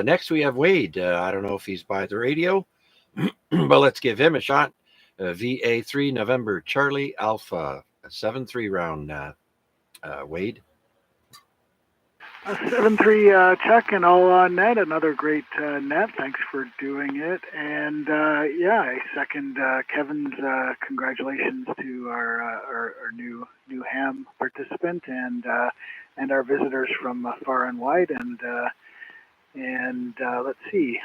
Next, we have Wade. I don't know if he's by the radio, but let's give him a shot. VA3 November Charlie Alpha, 7-3 round. Wade. 7-3 Chuck and all on net. Another great net. Thanks for doing it. And yeah, I second Kevin's congratulations to our new ham participant and our visitors from far and wide. And let's see.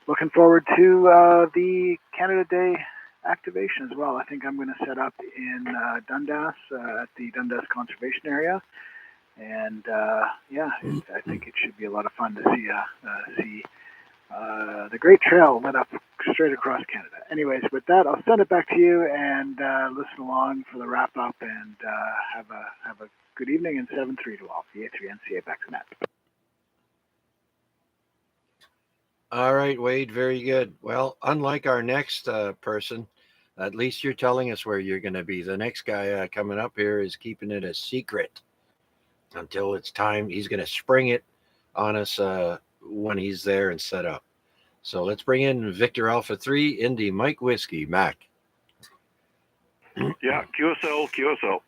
Looking forward to the Canada Day activation as well. I think I'm going to set up in Dundas at the Dundas Conservation Area. And yeah, I think it should be a lot of fun to see the Great Trail lit up straight across Canada. Anyways, with that, I'll send it back to you and listen along for the wrap up. And have a good evening and 7-3 to all. VA3NCA back to net. All right, Wade. Very good. Well, unlike our next person, at least you're telling us where you're going to be. The next guy coming up here is keeping it a secret until it's time. He's going to spring it on us when he's there and set up. So let's bring in Victor Alpha 3, Indy Mike Whiskey, Mac. Yeah, QSL.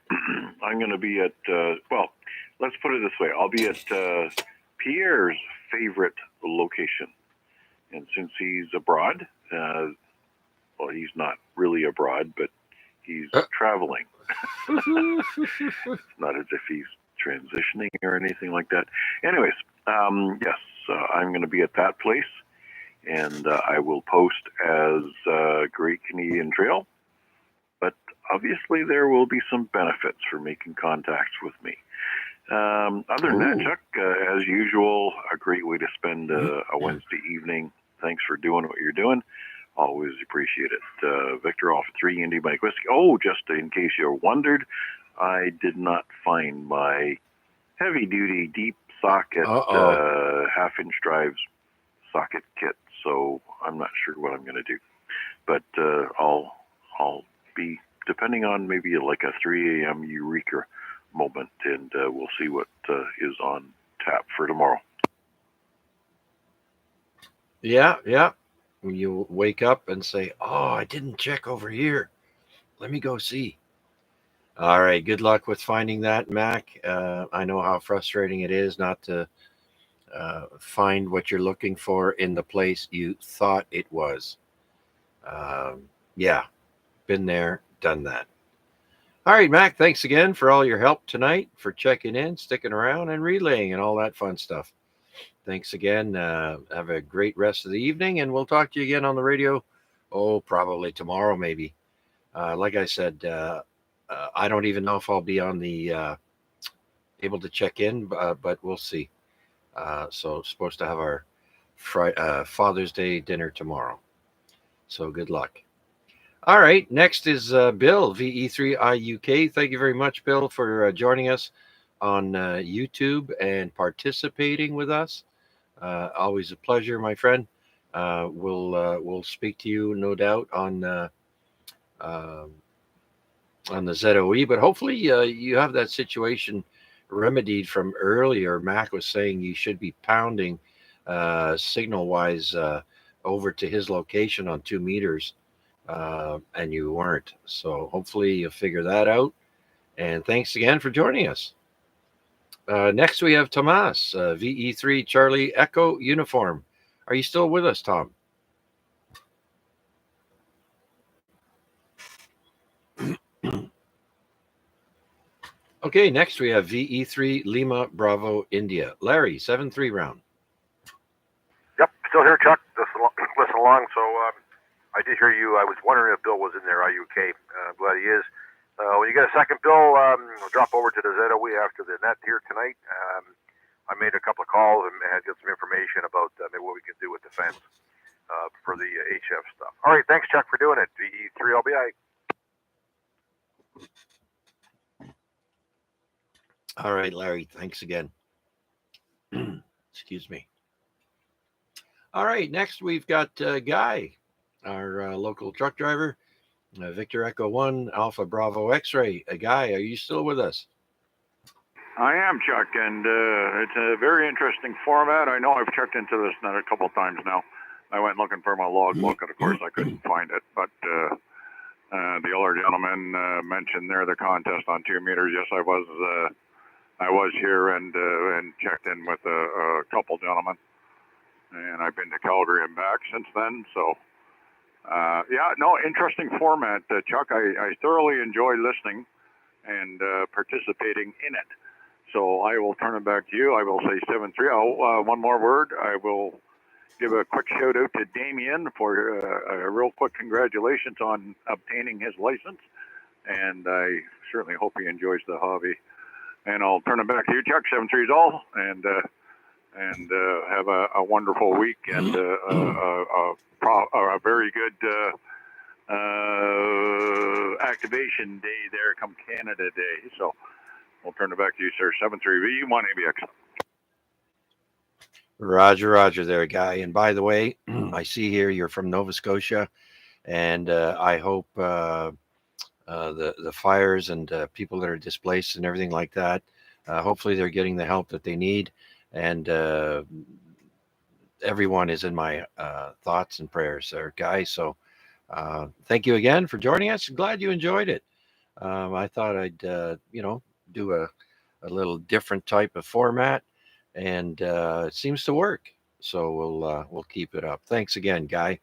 I'm going to be at, well, let's put it this way. I'll be at Pierre's favorite location. And since he's abroad, well, he's not really abroad, but he's traveling. It's not as if he's transitioning or anything like that. Anyways, yes, I'm going to be at that place. And I will post as Great Canadian Trail. But obviously, there will be some benefits for making contacts with me. Other than that, Chuck, as usual, a great way to spend a Wednesday evening. Thanks for doing what you're doing. Always appreciate it. Victor Alpha 3, Indy Mike Whiskey. Oh, just in case you wondered, I did not find my heavy-duty deep socket half-inch drives socket kit, so I'm not sure what I'm going to do. But I'll be depending on maybe like a 3 a.m. Eureka moment, and we'll see what is on tap for tomorrow. Yeah. When you wake up and say, "Oh, I didn't check over here. Let me go see." All right. Good luck with finding that, Mac. I know how frustrating it is not to find what you're looking for in the place you thought it was. Yeah, been there, done that. All right, Mac, thanks again for all your help tonight, for checking in, sticking around, and relaying and all that fun stuff. Thanks again. Have a great rest of the evening, and we'll talk to you again on the radio. Oh, probably tomorrow, maybe. Like I said, I don't even know if I'll be on the able to check in, but we'll see. So supposed to have our Father's Day dinner tomorrow. So good luck. All right, next is Bill, VE3IUK. Thank you very much, Bill, for joining us on YouTube and participating with us. Always a pleasure, my friend. We'll speak to you, no doubt, on the ZOE, but hopefully you have that situation remedied from earlier. Mac was saying you should be pounding signal-wise over to his location on 2 meters. And you weren't. So hopefully you'll figure that out. And thanks again for joining us. Next, we have Tomas, VE3 Charlie Echo Uniform. Are you still with us, Tom? Okay, next we have VE3 Lima Bravo India. Larry, 7-3 round. Yep, still here, Chuck. Just listen along. So I did hear you. I was wondering if Bill was in there. Are you okay? I'm glad he is. When you get a second, Bill, we'll drop over to the ZOE after the net here tonight. I made a couple of calls and had got some information about maybe what we can do with the fence for the HF stuff. All right, thanks, Chuck, for doing it. VE3 LBI. All right, Larry, thanks again. Excuse me. All right, next we've got Guy, our local truck driver, Victor Echo 1 Alpha Bravo X-Ray. Guy, are you still with us? I am, Chuck, and it's a very interesting format. I know I've checked into this net a couple of times now. I went looking for my logbook, and of course I couldn't find it. But the other gentleman mentioned there the contest on 2 meters. Yes, I was here and checked in with a couple gentlemen, and I've been to Calgary and back since then. So, interesting format, Chuck. I thoroughly enjoy listening and participating in it. So I will turn it back to you. I will say 7-3. One more word. I will give a quick shout out to Damien for a real quick congratulations on obtaining his license, and I certainly hope he enjoys the hobby. And I'll turn it back to you, Chuck. 7-3 is all, and have a wonderful week and a very good activation day there come Canada Day. So I'll turn it back to you, sir. 7-3 V1 ABX. Roger there, Guy. And by the way, I see here you're from Nova Scotia, and I hope the fires and people that are displaced and everything like that, hopefully they're getting the help that they need. And everyone is in my thoughts and prayers there, Guy. So thank you again for joining us. Glad you enjoyed it. I thought I'd do a little different type of format, and it seems to work. So we'll keep it up. Thanks again, Guy.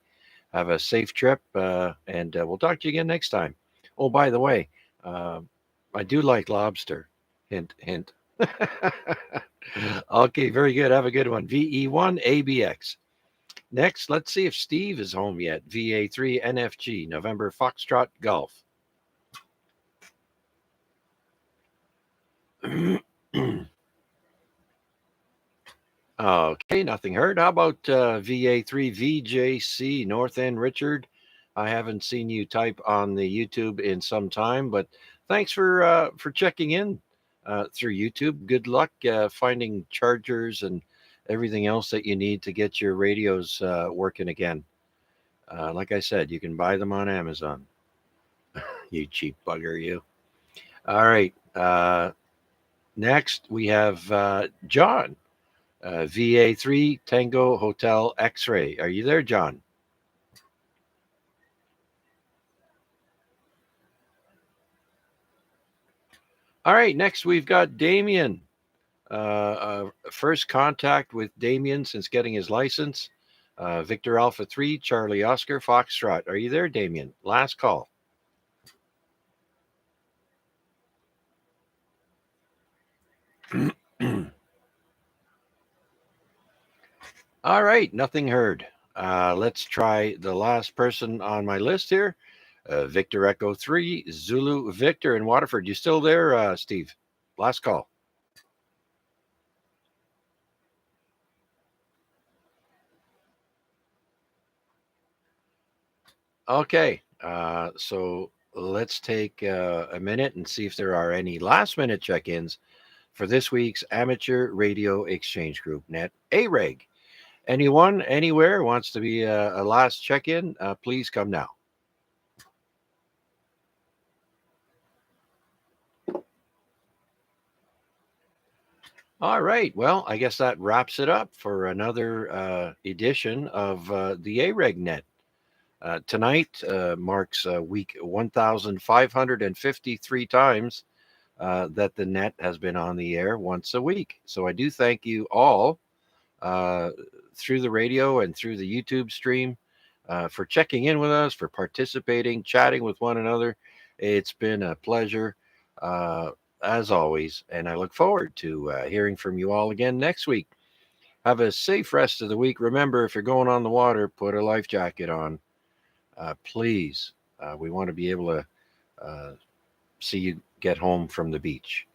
Have a safe trip, and we'll talk to you again next time. Oh, by the way, uh, I do like lobster. Hint, hint. Okay, very good. Have a good one. VE1 ABX. Next, let's see if Steve is home yet. VA3 NFG, November Foxtrot Golf. Okay, nothing heard. How about VA3 VJC, North End Richard? I haven't seen you type on the YouTube in some time, but thanks for checking in through YouTube. Good luck finding chargers and everything else that you need to get your radios working again. Like I said, you can buy them on Amazon. You cheap bugger, you. All right. Next, we have John, VA3 Tango Hotel X Ray. Are you there, John? All right. Next, we've got Damien. First contact with Damien since getting his license. Victor Alpha 3, Charlie Oscar, Foxtrot. Are you there, Damien? Last call. All right, nothing heard. Let's try the last person on my list here. Victor Echo 3, Zulu Victor in Waterford. You still there, Steve? Last call. Okay, so let's take a minute and see if there are any last minute check ins for this week's Amateur Radio Exchange Group Net AREG. Anyone, anywhere wants to be a last check in, please come now. All right. Well, I guess that wraps it up for another edition of the AREG Net. Tonight marks week 1,553 times that the net has been on the air once a week. So I do thank you all through the radio and through the YouTube stream for checking in with us, for participating, chatting with one another. It's been a pleasure. As always, and I look forward to hearing from you all again next week. Have a safe rest of the week. Remember, if you're going on the water, put a life jacket on. Please, we want to be able to see you get home from the beach.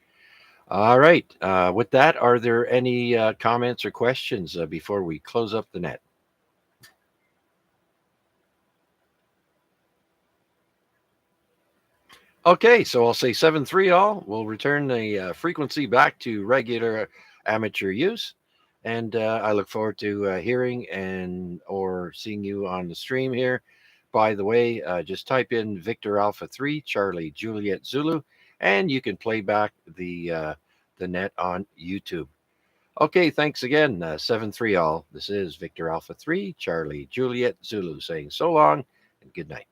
All right. With that, are there any comments or questions before we close up the net? Okay, so I'll say 7-3 all. We'll return the frequency back to regular amateur use. And I look forward to hearing and or seeing you on the stream here. By the way, just type in Victor Alpha 3, Charlie Juliet Zulu, and you can play back the net on YouTube. Okay, thanks again. 7-3 all. This is Victor Alpha 3, Charlie Juliet Zulu saying so long and good night.